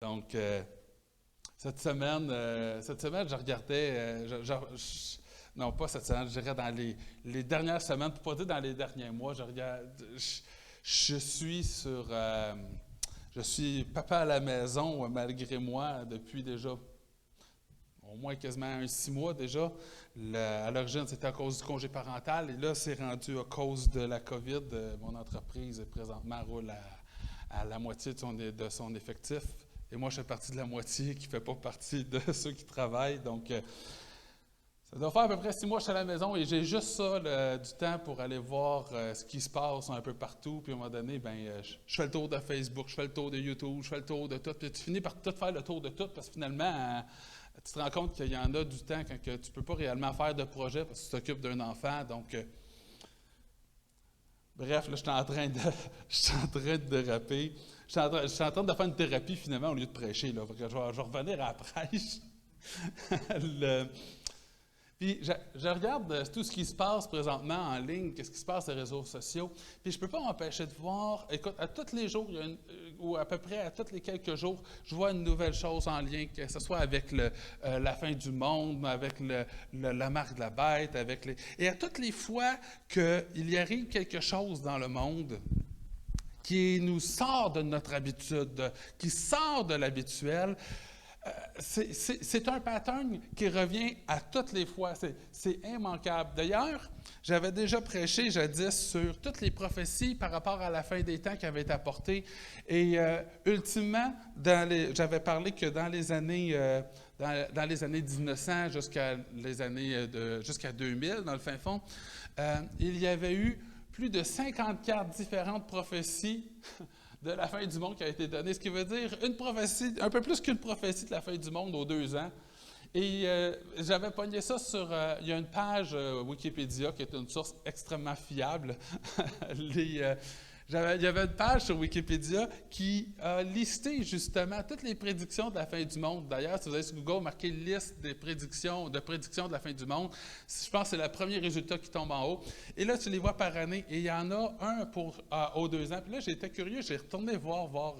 Donc, cette semaine, je regardais, non pas cette semaine, je dirais dans les dernières semaines, pour pas dire dans les derniers mois, je suis je suis papa à la maison malgré moi depuis déjà au moins quasiment 6 mois déjà. À l'origine, c'était à cause du congé parental et là, c'est rendu à cause de la COVID. Mon entreprise, présentement, roule à la moitié de son effectif. Et moi, je fais partie de la moitié qui ne fait pas partie de ceux qui travaillent. Donc, ça doit faire à peu près 6 mois que je suis à la maison et j'ai juste ça, du temps pour aller voir ce qui se passe un peu partout. Puis à un moment donné, je fais le tour de Facebook, je fais le tour de YouTube, je fais le tour de tout. Puis tu finis par tout faire le tour de tout parce que finalement, tu te rends compte qu'il y en a du temps quand tu ne peux pas réellement faire de projet parce que tu t'occupes d'un enfant. Donc, bref, là, je suis en train de déraper. Je suis en train de faire une thérapie finalement au lieu de prêcher. Là. Je vais revenir à la prêche. Puis je regarde tout ce qui se passe présentement en ligne, qu'est-ce qui se passe sur les réseaux sociaux, puis je ne peux pas m'empêcher de voir, écoute, à tous les jours, ou à peu près à tous les quelques jours, je vois une nouvelle chose en lien, que ce soit avec la fin du monde, avec la marque de la bête, et à toutes les fois qu'il y arrive quelque chose dans le monde qui nous sort de notre habitude, qui sort de l'habituel, c'est un pattern qui revient à toutes les fois. C'est immanquable. D'ailleurs, j'avais déjà prêché jadis sur toutes les prophéties par rapport à la fin des temps qui avaient été apportées. Et ultimement, j'avais parlé que dans les années 1900 jusqu'à 2000, dans le fin fond, il y avait eu plus de 54 différentes prophéties de la fin du monde qui a été donnée, ce qui veut dire une prophétie, un peu plus qu'une prophétie de la fin du monde aux 2 ans. Et j'avais pogné ça sur, il y a une page Wikipédia qui est une source extrêmement fiable. Il y avait une page sur Wikipédia qui a listé justement toutes les prédictions de la fin du monde. D'ailleurs, si vous allez sur Google, marquez liste des prédictions de la fin du monde. Je pense que c'est le premier résultat qui tombe en haut. Et là, tu les vois par année. Et il y en a un aux 2 ans. Puis là, j'étais curieux, j'ai retourné voir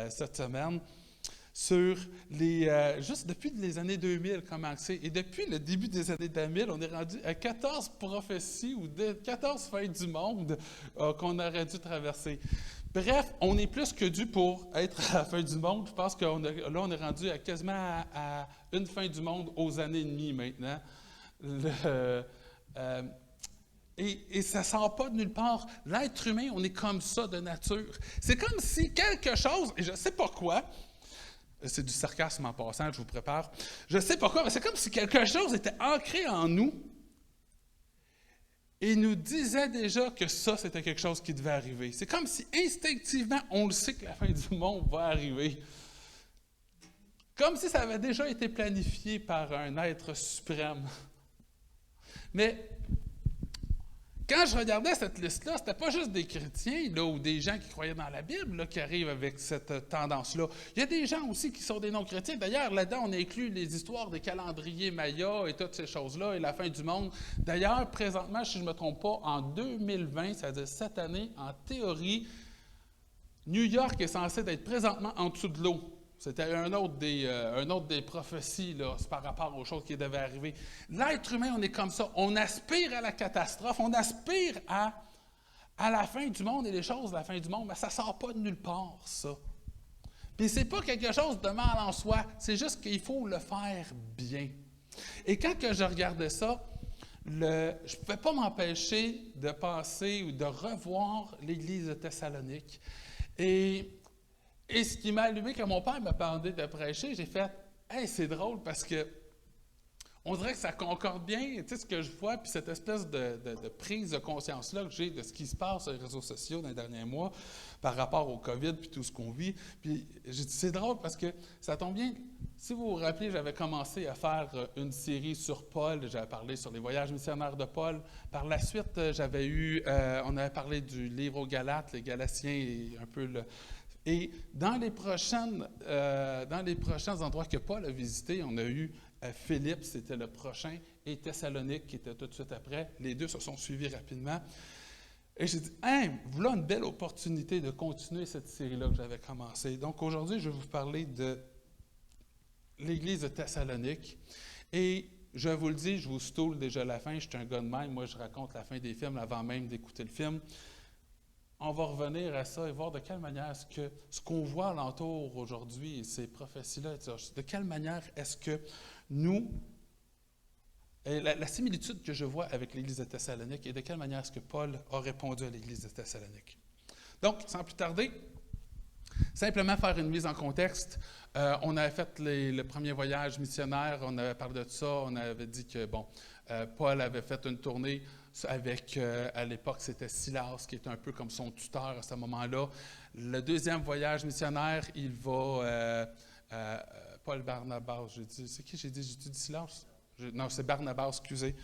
cette semaine sur juste depuis les années 2000, comment c'est. Et depuis le début des années 2000, on est rendu à 14 prophéties ou 14 fins du monde qu'on aurait dû traverser. Bref, on est plus que dû pour être à la fin du monde. Je pense que là, on est rendu quasiment à une fin du monde aux années et demie maintenant. Et ça ne sort pas de nulle part. L'être humain, on est comme ça de nature. C'est comme si quelque chose, et je ne sais pas quoi, c'est du sarcasme en passant, je vous prépare. Je ne sais pas quoi, mais c'est comme si quelque chose était ancré en nous et nous disait déjà que ça, c'était quelque chose qui devait arriver. C'est comme si instinctivement, on le sait que la fin du monde va arriver. Comme si ça avait déjà été planifié par un être suprême. Mais quand je regardais cette liste-là, c'était pas juste des chrétiens là, ou des gens qui croyaient dans la Bible là, qui arrivent avec cette tendance-là. Il y a des gens aussi qui sont des non-chrétiens. D'ailleurs, là-dedans, on inclut les histoires des calendriers mayas et toutes ces choses-là et la fin du monde. D'ailleurs, présentement, si je ne me trompe pas, en 2020, c'est-à-dire cette année, en théorie, New York est censé être présentement en dessous de l'eau. C'était un autre des prophéties là, par rapport aux choses qui devaient arriver. L'être humain, on est comme ça. On aspire à la catastrophe, on aspire à la fin du monde et les choses de la fin du monde, mais ça ne sort pas de nulle part, ça. Puis c'est pas quelque chose de mal en soi, c'est juste qu'il faut le faire bien. Et quand que je regardais ça, je ne pouvais pas m'empêcher de penser ou de revoir l'Église de Thessalonique. Et ce qui m'a allumé, quand mon père m'a demandé de prêcher, j'ai fait « Hey, c'est drôle parce que on dirait que ça concorde bien, tu sais, ce que je vois, puis cette espèce de prise de conscience-là que j'ai de ce qui se passe sur les réseaux sociaux dans les derniers mois par rapport au COVID puis tout ce qu'on vit. » Puis j'ai dit « C'est drôle parce que ça tombe bien. » Si vous vous rappelez, j'avais commencé à faire une série sur Paul. J'avais parlé sur les voyages missionnaires de Paul. Par la suite, on avait parlé du livre aux Galates, les Galatiens et un peu Et dans les prochains endroits que Paul a visités, on a eu Philippe, c'était le prochain, et Thessalonique, qui était tout de suite après. Les deux se sont suivis rapidement. Et j'ai dit, hein, voilà une belle opportunité de continuer cette série-là que j'avais commencée. Donc aujourd'hui, je vais vous parler de l'Église de Thessalonique. Et je vous le dis, je vous stoule déjà la fin, je suis un gars de même, moi je raconte la fin des films avant même d'écouter le film. On va revenir à ça et voir de quelle manière est-ce que ce qu'on voit alentour aujourd'hui, ces prophéties-là, de quelle manière est-ce que nous, la similitude que je vois avec l'Église de Thessalonique et de quelle manière est-ce que Paul a répondu à l'Église de Thessalonique. Donc, sans plus tarder, simplement faire une mise en contexte. On avait fait le premier voyage missionnaire, on avait parlé de ça, on avait dit que, Paul avait fait une tournée avec, à l'époque, c'était Silas, qui était un peu comme son tuteur à ce moment-là. Le deuxième voyage missionnaire, il va, Paul Barnabas, c'est qui j'ai dit Silas? Non, c'est Barnabas, excusez.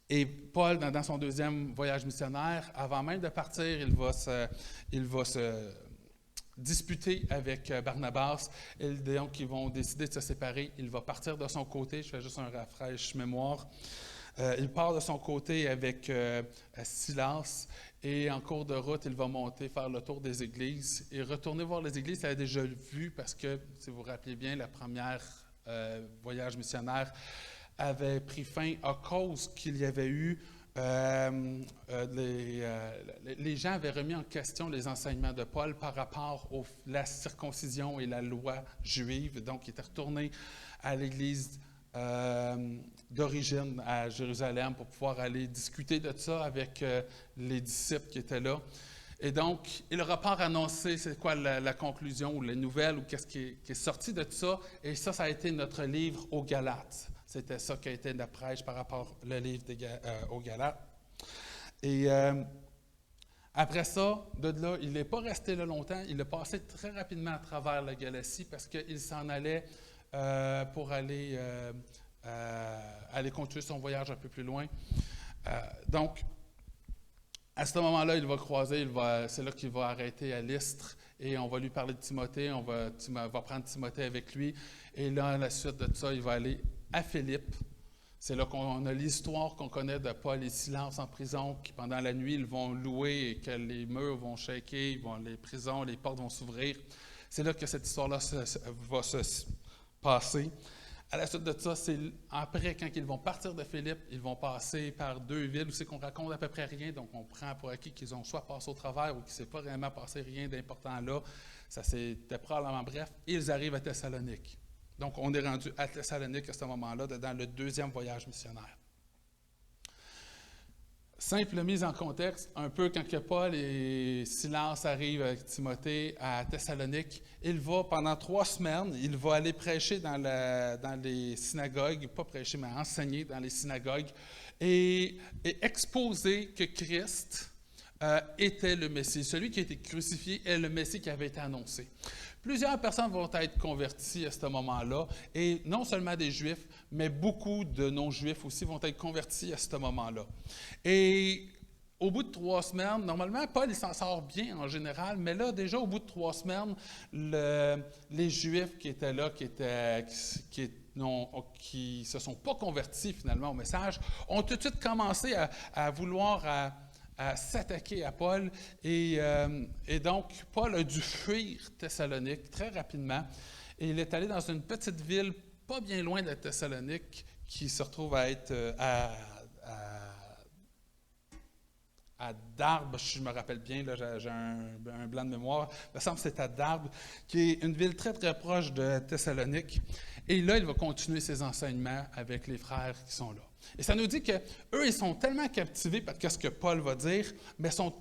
Et Paul, dans son deuxième voyage missionnaire, avant même de partir, il va se disputer avec Barnabas. Et donc, ils vont décider de se séparer. Il va partir de son côté. Je fais juste un rafraîche-mémoire. Il part de son côté avec Silas. Et en cours de route, il va monter, faire le tour des églises. Et retourner voir les églises, il a déjà vu, parce que, si vous vous rappelez bien, la première voyage missionnaire avait pris fin à cause qu'il y avait eu, les gens avaient remis en question les enseignements de Paul par rapport à la circoncision et la loi juive. Donc, il était retourné à l'église d'origine à Jérusalem pour pouvoir aller discuter de ça avec les disciples qui étaient là. Et donc, il repart annoncer c'est quoi la conclusion ou les nouvelles ou qu'est-ce qui est sorti de tout ça. Et ça a été notre livre aux Galates. C'était ça qui a été la prêche par rapport au livre aux Galates. Et après ça, de là, il n'est pas resté là longtemps. Il est passé très rapidement à travers la Galatie parce qu'il s'en allait pour aller continuer son voyage un peu plus loin. Donc, à ce moment-là, il va croiser, c'est là qu'il va arrêter à Lystre et on va lui parler de Timothée, on va prendre Timothée avec lui. Et là, à la suite de ça, il va aller à Philippe. C'est là qu'on a l'histoire qu'on connaît de Paul et Silas en prison, qui pendant la nuit, ils vont louer et que les murs vont shaker, les prisons, les portes vont s'ouvrir. C'est là que cette histoire-là va se passer. À la suite de ça, c'est après, quand ils vont partir de Philippe, ils vont passer par deux villes où c'est qu'on raconte à peu près rien. Donc, on prend pour acquis qu'ils ont soit passé au travers ou qu'il ne s'est pas vraiment passé rien d'important là. Ça c'était probablement bref. Et ils arrivent à Thessalonique. Donc, on est rendu à Thessalonique à ce moment-là, dans le deuxième voyage missionnaire. Simple mise en contexte, un peu quand que Paul et Silas arrivent avec Timothée à Thessalonique, il va pendant 3 semaines, il va aller prêcher dans les synagogues, pas prêcher, mais enseigner dans les synagogues, et exposer que Christ était le Messie. Celui qui a été crucifié est le Messie qui avait été annoncé. Plusieurs personnes vont être converties à ce moment-là, et non seulement des Juifs, mais beaucoup de non-Juifs aussi vont être convertis à ce moment-là. Et au bout de 3 semaines, normalement, Paul il s'en sort bien en général, mais là, déjà au bout de 3 semaines, les Juifs qui étaient là, qui ne se sont pas convertis finalement au message, ont tout de suite commencé à vouloir à s'attaquer à Paul. Et donc, Paul a dû fuir Thessalonique très rapidement. Et il est allé dans une petite ville pas bien loin de Thessalonique qui se retrouve à être à Darbe, si je me rappelle bien, là, j'ai un blanc de mémoire. Il me semble que c'est à Darbe, qui est une ville très, très proche de Thessalonique. Et là, il va continuer ses enseignements avec les frères qui sont là. Et ça nous dit qu'eux, ils sont tellement captivés par ce que Paul va dire, mais ils sont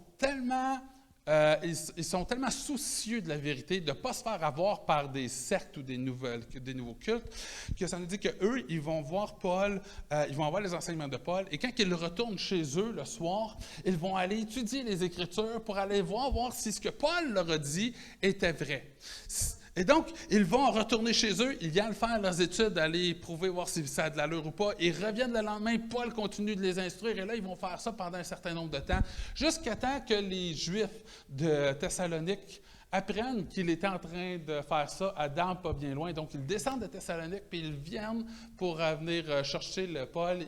tellement soucieux de la vérité, de ne pas se faire avoir par des sectes ou des nouveaux cultes, que ça nous dit qu'eux, ils vont voir Paul, ils vont avoir les enseignements de Paul, et quand ils retournent chez eux le soir, ils vont aller étudier les Écritures pour aller voir si ce que Paul leur a dit était vrai. Et donc, ils vont retourner chez eux, ils viennent faire leurs études, aller prouver, voir si ça a de l'allure ou pas. Ils reviennent le lendemain, Paul continue de les instruire, et là, ils vont faire ça pendant un certain nombre de temps, jusqu'à temps que les Juifs de Thessalonique apprennent qu'il était en train de faire ça à Dampe, pas bien loin. Donc, ils descendent de Thessalonique, puis ils viennent pour venir chercher le Paul.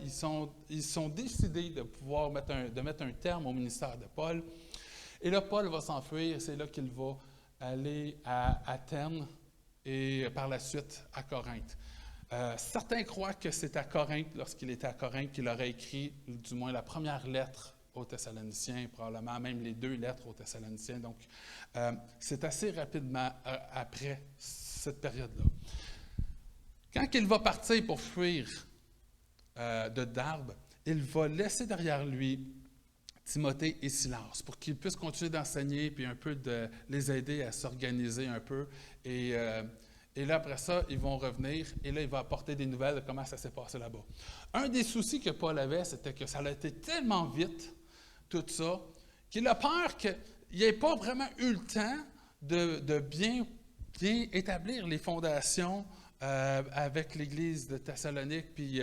Ils sont décidés de pouvoir mettre un terme au ministère de Paul. Et là, Paul va s'enfuir. C'est là qu'il va aller à Athènes et par la suite à Corinthe. Certains croient que c'est à Corinthe, lorsqu'il était à Corinthe, qu'il aurait écrit, du moins, la première lettre aux Thessaloniciens, probablement même les 2 lettres aux Thessaloniciens. Donc, c'est assez rapidement après cette période-là. Quand il va partir pour fuir de Darbe, il va laisser derrière lui Timothée et Silas pour qu'ils puissent continuer d'enseigner puis un peu de les aider à s'organiser un peu. Et là, après ça, ils vont revenir et là, il va apporter des nouvelles de comment ça s'est passé là-bas. Un des soucis que Paul avait, c'était que ça a été tellement vite, tout ça, qu'il a peur qu'il n'ait pas vraiment eu le temps de bien établir les fondations avec l'Église de Thessalonique, puis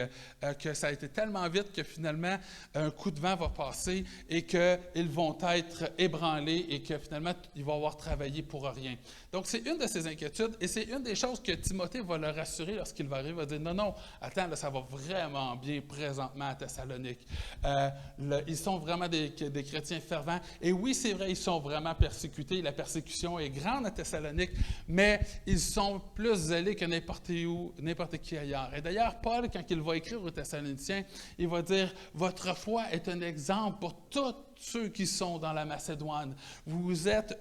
que ça a été tellement vite que finalement, un coup de vent va passer et qu'ils vont être ébranlés et que finalement, ils vont avoir travaillé pour rien. Donc, c'est une de ses inquiétudes et c'est une des choses que Timothée va leur rassurer lorsqu'il va arriver. Il va dire, non, attends, là, ça va vraiment bien présentement à Thessalonique. Ils sont vraiment des chrétiens fervents. Et oui, c'est vrai, ils sont vraiment persécutés. La persécution est grande à Thessalonique, mais ils sont plus zélés que n'importe qui ailleurs. Et d'ailleurs, Paul, quand il va écrire aux Thessaloniciens, il va dire, votre foi est un exemple pour tous ceux qui sont dans la Macédoine. Vous êtes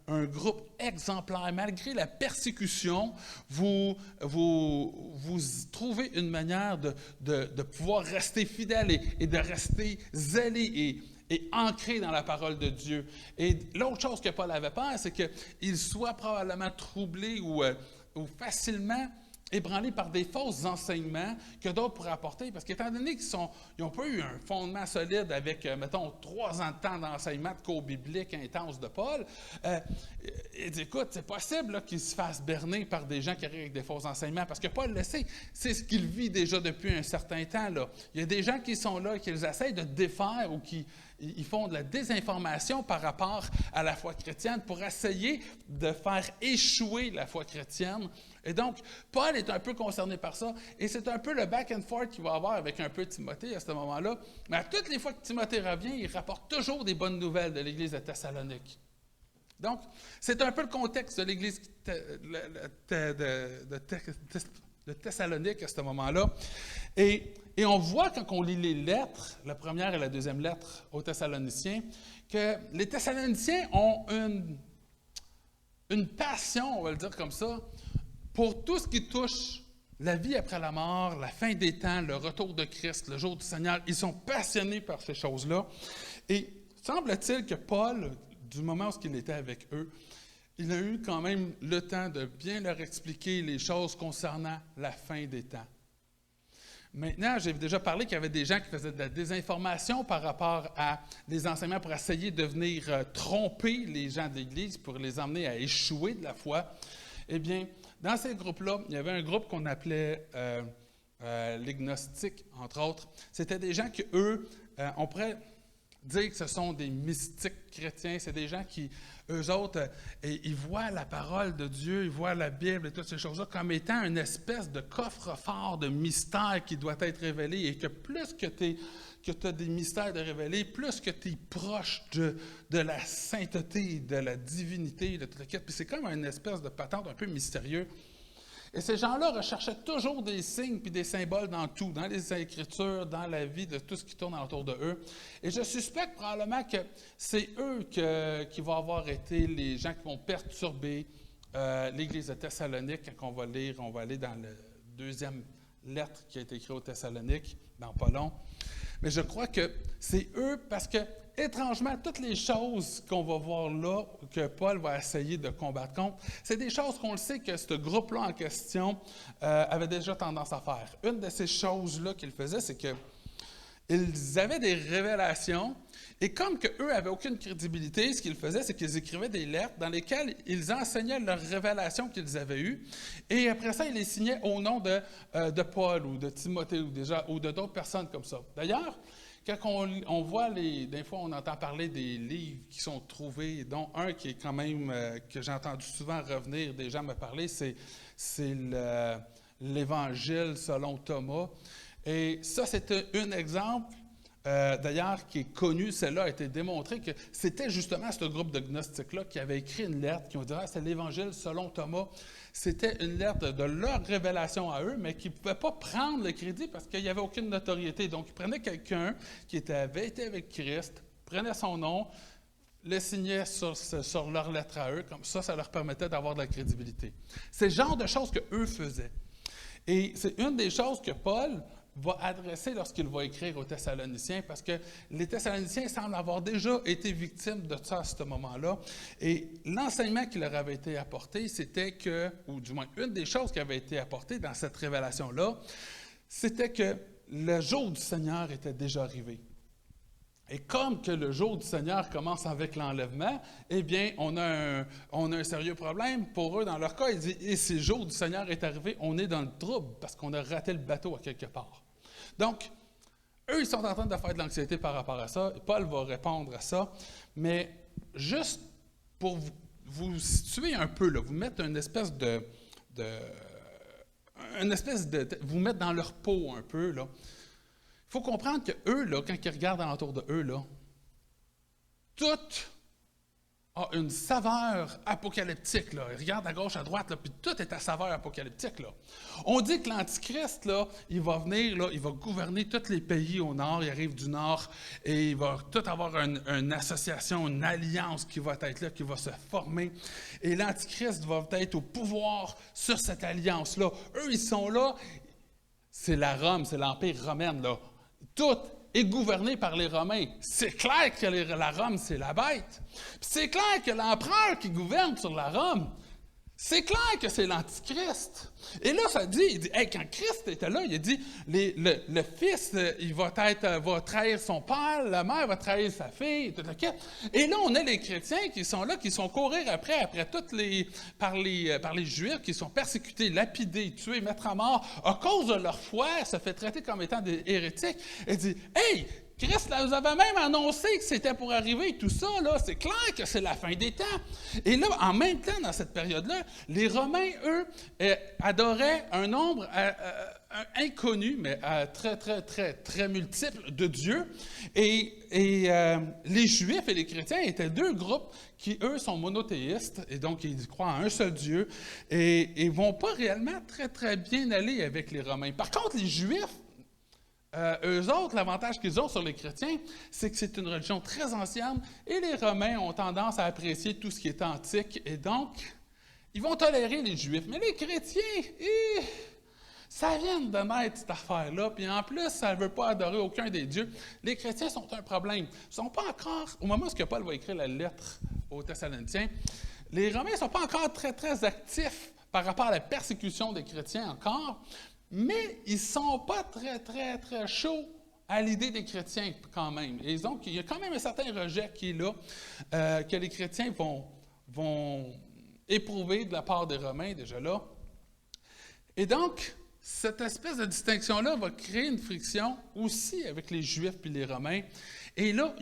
un groupe exemplaire. Malgré la persécution, vous trouvez une manière de pouvoir rester fidèle et de rester zélé et ancré dans la parole de Dieu. Et l'autre chose que Paul avait peur, c'est qu'il soit probablement troublé ou facilement ébranlés par des faux enseignements que d'autres pourraient apporter. Parce qu'étant donné qu'ils n'ont pas eu un fondement solide avec, mettons, 3 ans de temps d'enseignement de cours bibliques intense de Paul, il dit, écoute, c'est possible qu'ils se fassent berner par des gens qui arrivent avec des faux enseignements. Parce que Paul le sait, c'est ce qu'il vit déjà depuis un certain temps. Là. Il y a des gens qui sont là et qui essayent de défaire ou qui ils font de la désinformation par rapport à la foi chrétienne pour essayer de faire échouer la foi chrétienne. Et donc, Paul est un peu concerné par ça, et c'est un peu le back and forth qu'il va avoir avec un peu Timothée à ce moment-là. Mais à toutes les fois que Timothée revient, il rapporte toujours des bonnes nouvelles de l'Église de Thessalonique. Donc, c'est un peu le contexte de l'Église de Thessalonique à ce moment-là. Et on voit quand on lit les lettres, la première et la deuxième lettre aux Thessaloniciens, que les Thessaloniciens ont une passion, on va le dire comme ça, pour tout ce qui touche la vie après la mort, la fin des temps, le retour de Christ, le jour du Seigneur. Ils sont passionnés par ces choses-là. Et semble-t-il que Paul, du moment où il était avec eux, il a eu quand même le temps de bien leur expliquer les choses concernant la fin des temps. Maintenant, j'ai déjà parlé qu'il y avait des gens qui faisaient de la désinformation par rapport à des enseignements pour essayer de venir tromper les gens de l'Église, pour les emmener à échouer de la foi. Eh bien, dans ces groupes-là, il y avait un groupe qu'on appelait les gnostiques, entre autres. C'était des gens qui, eux, on pourrait dire que ce sont des mystiques chrétiens. C'est des gens qui, eux autres, ils voient la parole de Dieu, ils voient la Bible et toutes ces choses-là comme étant une espèce de coffre-fort de mystère qui doit être révélé, et que plus que tu as des mystères de révéler, plus que tu es proche de la sainteté, de la divinité, de toute la quête. Puis c'est comme une espèce de patente un peu mystérieux. Et ces gens-là recherchaient toujours des signes puis des symboles dans tout, dans les Écritures, dans la vie de tout ce qui tourne autour de eux. Et je suspecte probablement que c'est eux qui vont avoir été les gens qui vont perturber l'Église de Thessalonique. Quand on va lire, on va aller dans la deuxième lettre qui a été écrite aux Thessaloniques, dans pas long. Mais je crois que c'est eux, parce que, étrangement, toutes les choses qu'on va voir là, que Paul va essayer de combattre contre, c'est des choses qu'on le sait que ce groupe-là en question avait déjà tendance à faire. Une de ces choses-là qu'ils faisaient, c'est qu'ils avaient des révélations, et comme qu'eux n'avaient aucune crédibilité, ce qu'ils faisaient, c'est qu'ils écrivaient des lettres dans lesquelles ils enseignaient leurs révélations qu'ils avaient eues, et après ça, ils les signaient au nom de Paul ou de Timothée ou de d'autres personnes comme ça. D'ailleurs, quand on voit des fois on entend parler des livres qui sont trouvés, dont un qui est quand même, que j'ai entendu souvent revenir, des gens me parler, c'est l'Évangile selon Thomas. Et ça, c'est un exemple, d'ailleurs, qui est connu. Celle-là a été démontré que c'était justement ce groupe de gnostiques-là qui avait écrit une lettre, qui ont dit « Ah, c'est l'Évangile selon Thomas ». C'était une lettre de leur révélation à eux, mais qui ne pouvaient pas prendre le crédit parce qu'il n'y avait aucune notoriété. Donc, ils prenaient quelqu'un qui avait été avec Christ, prenait son nom, le signait sur leur lettre à eux. Comme ça leur permettait d'avoir de la crédibilité. C'est le genre de choses qu'eux faisaient. Et c'est une des choses que Paul va adresser lorsqu'il va écrire aux Thessaloniciens, parce que les Thessaloniciens semblent avoir déjà été victimes de ça à ce moment-là. Et l'enseignement qui leur avait été apporté, c'était que, ou du moins une des choses qui avait été apportée dans cette révélation-là, c'était que le jour du Seigneur était déjà arrivé. Et comme que le jour du Seigneur commence avec l'enlèvement, eh bien, on a un sérieux problème. Pour eux, dans leur cas, ils disent « Et si le jour du Seigneur est arrivé, on est dans le trouble parce qu'on a raté le bateau à quelque part. » Donc, eux, ils sont en train de faire de l'anxiété par rapport à ça. Et Paul va répondre à ça. Mais juste pour vous situer un peu, là, vous mettre une espèce de vous mettre dans leur peau un peu, là. Il faut comprendre qu'eux, là, quand ils regardent alentour de eux, là, tout a une saveur apocalyptique. Là. Ils regardent à gauche, à droite, là, puis tout est à saveur apocalyptique. Là. On dit que l'Antichrist, là, il va venir, là, il va gouverner tous les pays au nord, il arrive du nord, et il va tout avoir une association, une alliance qui va être là, qui va se former. Et l'Antichrist va être au pouvoir sur cette alliance-là. Eux, ils sont là, c'est la Rome, c'est l'Empire romain, là. Tout est gouverné par les Romains. C'est clair que la Rome, c'est la bête. Puis c'est clair que l'empereur qui gouverne sur la Rome, c'est clair que c'est l'Antichrist. Et là, ça dit, il dit, hey, quand Christ était là, il a dit, le fils, il va trahir son père, la mère va trahir sa fille, tout le quête. Et là, on a les chrétiens qui sont là, qui sont courir après par les Juifs, qui sont persécutés, lapidés, tués, mettre à mort, à cause de leur foi, se fait traiter comme étant des hérétiques. Il dit, hey, Christ là, vous avez même annoncé que c'était pour arriver, tout ça, là, c'est clair que c'est la fin des temps. Et là, en même temps, dans cette période-là, les Romains, eux, adoraient un nombre inconnu, mais très, très, très, très multiple de dieux. Et les Juifs et les chrétiens étaient deux groupes qui, eux, sont monothéistes, et donc ils croient en un seul Dieu, et ne vont pas réellement très, très bien aller avec les Romains. Par contre, les Juifs, eux autres, l'avantage qu'ils ont sur les chrétiens, c'est que c'est une religion très ancienne et les Romains ont tendance à apprécier tout ce qui est antique et donc, ils vont tolérer les Juifs. Mais les chrétiens, ça vient de naître cette affaire-là, puis en plus, ça ne veut pas adorer aucun des dieux. Les chrétiens sont un problème. Ils ne sont pas encore, au moment où Paul va écrire la lettre aux Thessaloniciens, les Romains ne sont pas encore très, très actifs par rapport à la persécution des chrétiens encore, mais ils ne sont pas très, très, très chauds à l'idée des chrétiens quand même. Et donc, il y a quand même un certain rejet qui est là, que les chrétiens vont éprouver de la part des Romains, déjà là. Et donc, cette espèce de distinction-là va créer une friction aussi avec les Juifs puis les Romains. Et là,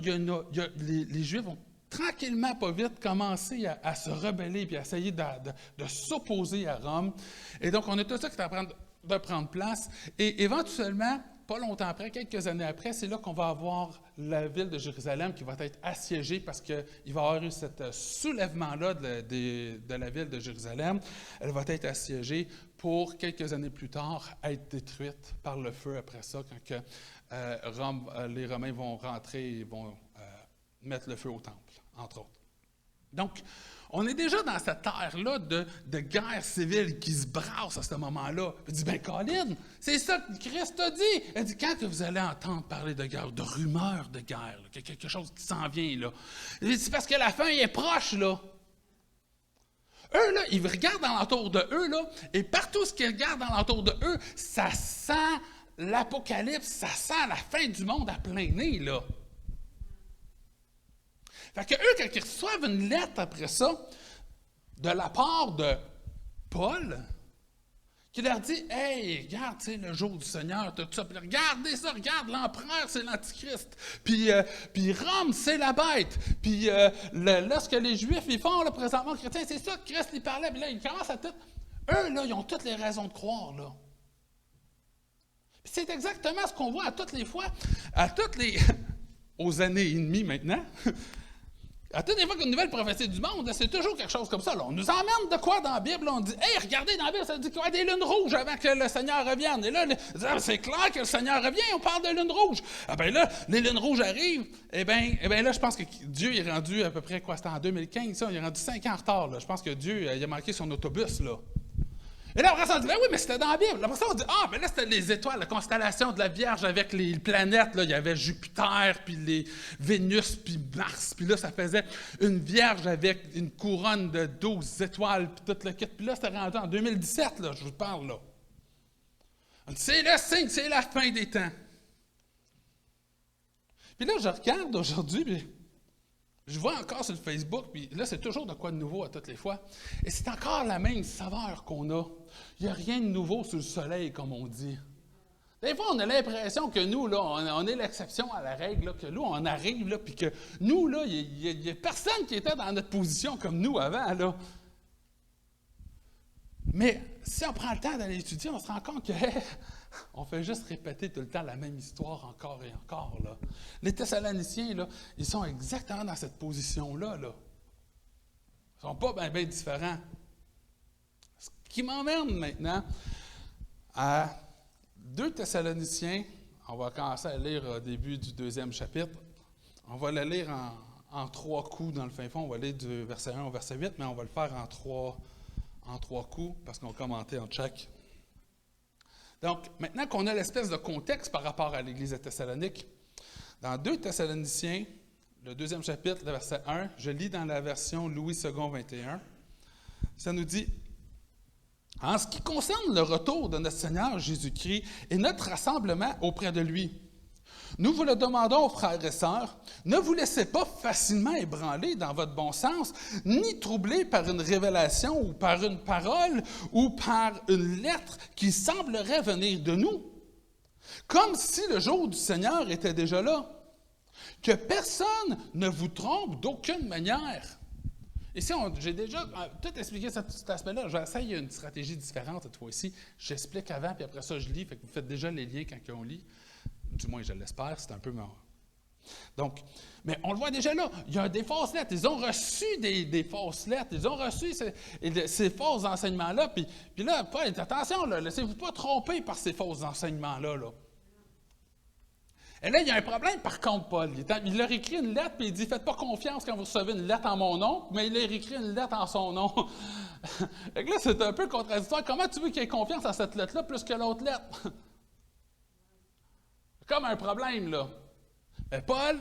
les Juifs vont tranquillement, pas vite, commencer à se rebeller puis à essayer de s'opposer à Rome. Et donc, on a tout ça qui est en train de prendre place. Et éventuellement, pas longtemps après, quelques années après, c'est là qu'on va avoir la ville de Jérusalem qui va être assiégée parce qu'il va y avoir eu ce soulèvement-là de la ville de Jérusalem. Elle va être assiégée pour, quelques années plus tard, être détruite par le feu après ça, quand les Romains vont rentrer et vont mettre le feu au temple, entre autres. Donc, on est déjà dans cette ère-là de guerre civile qui se brasse à ce moment-là. Il dit, ben Colin, c'est ça que Christ a dit. Il dit, quand que vous allez entendre parler de guerre, de rumeurs de guerre, là, quelque chose qui s'en vient, là, c'est parce que la fin est proche, là. Eux, là, ils regardent alentour de eux, là, et partout ce qu'ils regardent alentour de eux, ça sent l'apocalypse, ça sent la fin du monde à plein nez, là. Fait que eux, quand ils reçoivent une lettre après ça, de la part de Paul, qui leur dit « Hey, regarde, c'est le jour du Seigneur, tout ça. Puis regardez ça, regarde, l'empereur, c'est l'Antichrist. Puis Rome, c'est la bête. Puis là, ce que les Juifs, ils font, là, présentement, les chrétiens, c'est ça que Christ, il parlait. Puis là, ils commencent à tout... Eux, là, ils ont toutes les raisons de croire, là. Puis c'est exactement ce qu'on voit à toutes les fois, aux années et demie maintenant. À toutes les fois qu'une nouvelle prophétie du monde, c'est toujours quelque chose comme ça. Là. On nous emmène de quoi dans la Bible? Là, on dit, hey, regardez dans la Bible, ça dit qu'il y a des lunes rouges avant que le Seigneur revienne. Et là, c'est clair que le Seigneur revient, on parle de lunes rouges. Ah ben là, les lunes rouges arrivent. Eh bien là, je pense que Dieu est rendu à peu près, quoi, c'était en 2015, ça, il est rendu 5 ans en retard. Là. Je pense que Dieu, il a manqué son autobus, là. Et là, après ça, on dit, ben oui, mais c'était dans la Bible. Après ça, on dit, ben là, c'était les étoiles, la constellation de la Vierge avec les planètes. Là. Il y avait Jupiter, puis les Vénus, puis Mars. Puis là, ça faisait une Vierge avec une couronne de 12 étoiles, puis tout le kit. Puis là, c'était rendu en 2017, là, je vous parle, là. On dit, c'est le signe, c'est la fin des temps. Puis là, je regarde aujourd'hui, puis je vois encore sur le Facebook, puis là, c'est toujours de quoi de nouveau à toutes les fois. Et c'est encore la même saveur qu'on a. Il n'y a rien de nouveau sur le soleil, comme on dit. Des fois, on a l'impression que nous, là, on est l'exception à la règle, là, que nous, on arrive, là, puis que nous, là, il n'y a personne qui était dans notre position comme nous avant, là. Mais si on prend le temps d'aller étudier, on se rend compte que on fait juste répéter tout le temps la même histoire encore et encore. Là. Les Thessaloniciens, là, ils sont exactement dans cette position-là. Là. Ils ne sont pas bien différents. Ce qui m'emmène maintenant à 2 Thessaloniciens. On va commencer à lire au début du 2e chapitre. On va le lire en 3 coups dans le fin fond. On va lire du verset 1 au verset 8, mais on va le faire en trois coups parce qu'on commentait en chaque. Donc, maintenant qu'on a l'espèce de contexte par rapport à l'Église de Thessalonique, dans 2 Thessaloniciens, le 2e chapitre, le verset 1, je lis dans la version Louis II 21, ça nous dit « En ce qui concerne le retour de notre Seigneur Jésus-Christ et notre rassemblement auprès de lui, nous vous le demandons, frères et sœurs, ne vous laissez pas facilement ébranler dans votre bon sens, ni troubler par une révélation ou par une parole ou par une lettre qui semblerait venir de nous, comme si le jour du Seigneur était déjà là. Que personne ne vous trompe d'aucune manière. » Ici, j'ai déjà tout expliqué cet aspect-là. J'essaye une stratégie différente cette fois-ci. J'explique avant, puis après ça, je lis. Fait que vous faites déjà les liens quand on lit. Du moins, je l'espère, c'est un peu mort. Donc, mais on le voit déjà là, il y a des fausses lettres. Ils ont reçu des fausses lettres, ils ont reçu ces faux enseignements-là. Puis là, Paul, attention, là, laissez-vous pas tromper par ces faux enseignements-là. Là. Et là, il y a un problème, par contre, Paul. Il leur écrit une lettre, puis il dit « Faites pas confiance quand vous recevez une lettre en mon nom », mais il leur écrit une lettre en son nom. Et là, c'est un peu contradictoire. Comment tu veux qu'il ait confiance à cette lettre-là plus que l'autre lettre? Comme un problème, là. Mais Paul,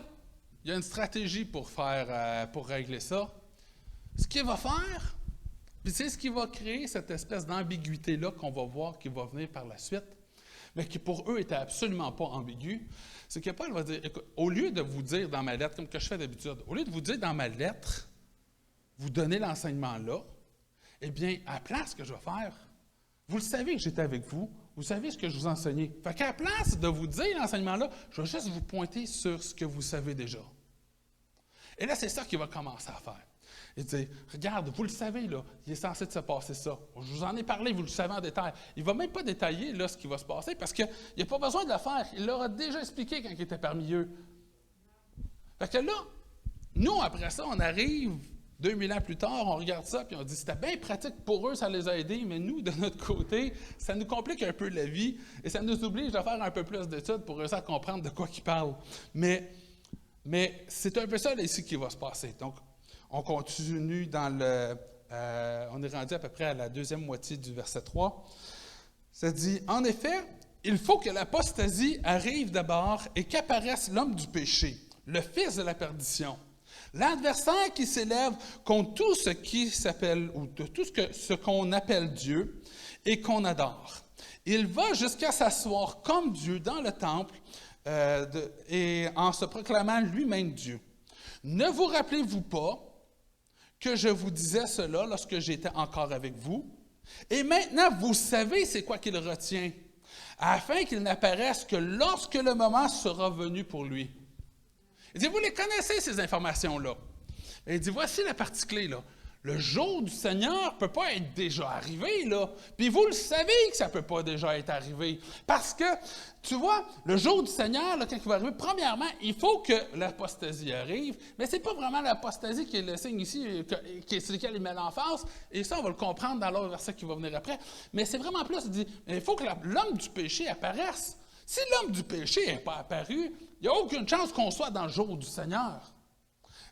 il y a une stratégie pour régler ça. Ce qu'il va faire, puis c'est ce qui va créer cette espèce d'ambiguïté-là qu'on va voir qui va venir par la suite, mais qui pour eux n'était absolument pas ambigu, c'est que Paul va dire, écoute, au lieu de vous dire dans ma lettre, comme que je fais d'habitude, au lieu de vous dire dans ma lettre, vous donnez l'enseignement-là, eh bien, à la place que je vais faire, vous le savez que j'étais avec vous, vous savez ce que je vous enseignais. Fait qu'à la place de vous dire l'enseignement-là, je vais juste vous pointer sur ce que vous savez déjà. Et là, c'est ça qu'il va commencer à faire. Il dit, regarde, vous le savez, là, il est censé se passer ça. Je vous en ai parlé, vous le savez en détail. Il ne va même pas détailler là, ce qui va se passer parce qu'il n'y a pas besoin de le faire. Il leur a déjà expliqué quand il était parmi eux. Fait que là, nous, après ça, on arrive 2000 ans plus tard, on regarde ça, puis on dit, c'était bien pratique pour eux, ça les a aidés, mais nous, de notre côté, ça nous complique un peu la vie, et ça nous oblige à faire un peu plus d'études pour réussir à comprendre de quoi ils parlent. Mais c'est un peu ça, là, ici, qui va se passer. Donc, on continue dans on est rendu à peu près à la 2e moitié du verset 3. Ça dit, « En effet, il faut que l'apostasie arrive d'abord et qu'apparaisse l'homme du péché, le fils de la perdition. L'adversaire qui s'élève contre tout ce qui s'appelle, ou de tout ce qu'on appelle Dieu et qu'on adore. Il va jusqu'à s'asseoir comme Dieu dans le temple et en se proclamant lui-même Dieu. Ne vous rappelez-vous pas que je vous disais cela lorsque j'étais encore avec vous? Et maintenant, vous savez c'est quoi qu'il retient, afin qu'il n'apparaisse que lorsque le moment sera venu pour lui. Il dit, vous les connaissez, ces informations-là. Et il dit, voici la partie clé, là. Le jour du Seigneur ne peut pas être déjà arrivé, là. Puis vous le savez que ça ne peut pas déjà être arrivé. Parce que, tu vois, le jour du Seigneur, là, quand il va arriver, premièrement, il faut que l'apostasie arrive. Mais ce n'est pas vraiment l'apostasie qui est le signe ici, sur lequel il met l'emphase. Et ça, on va le comprendre dans l'autre verset qui va venir après. Mais c'est vraiment plus, il dit, il faut que l'homme du péché apparaisse. Si l'homme du péché n'est pas apparu, il n'y a aucune chance qu'on soit dans le jour du Seigneur.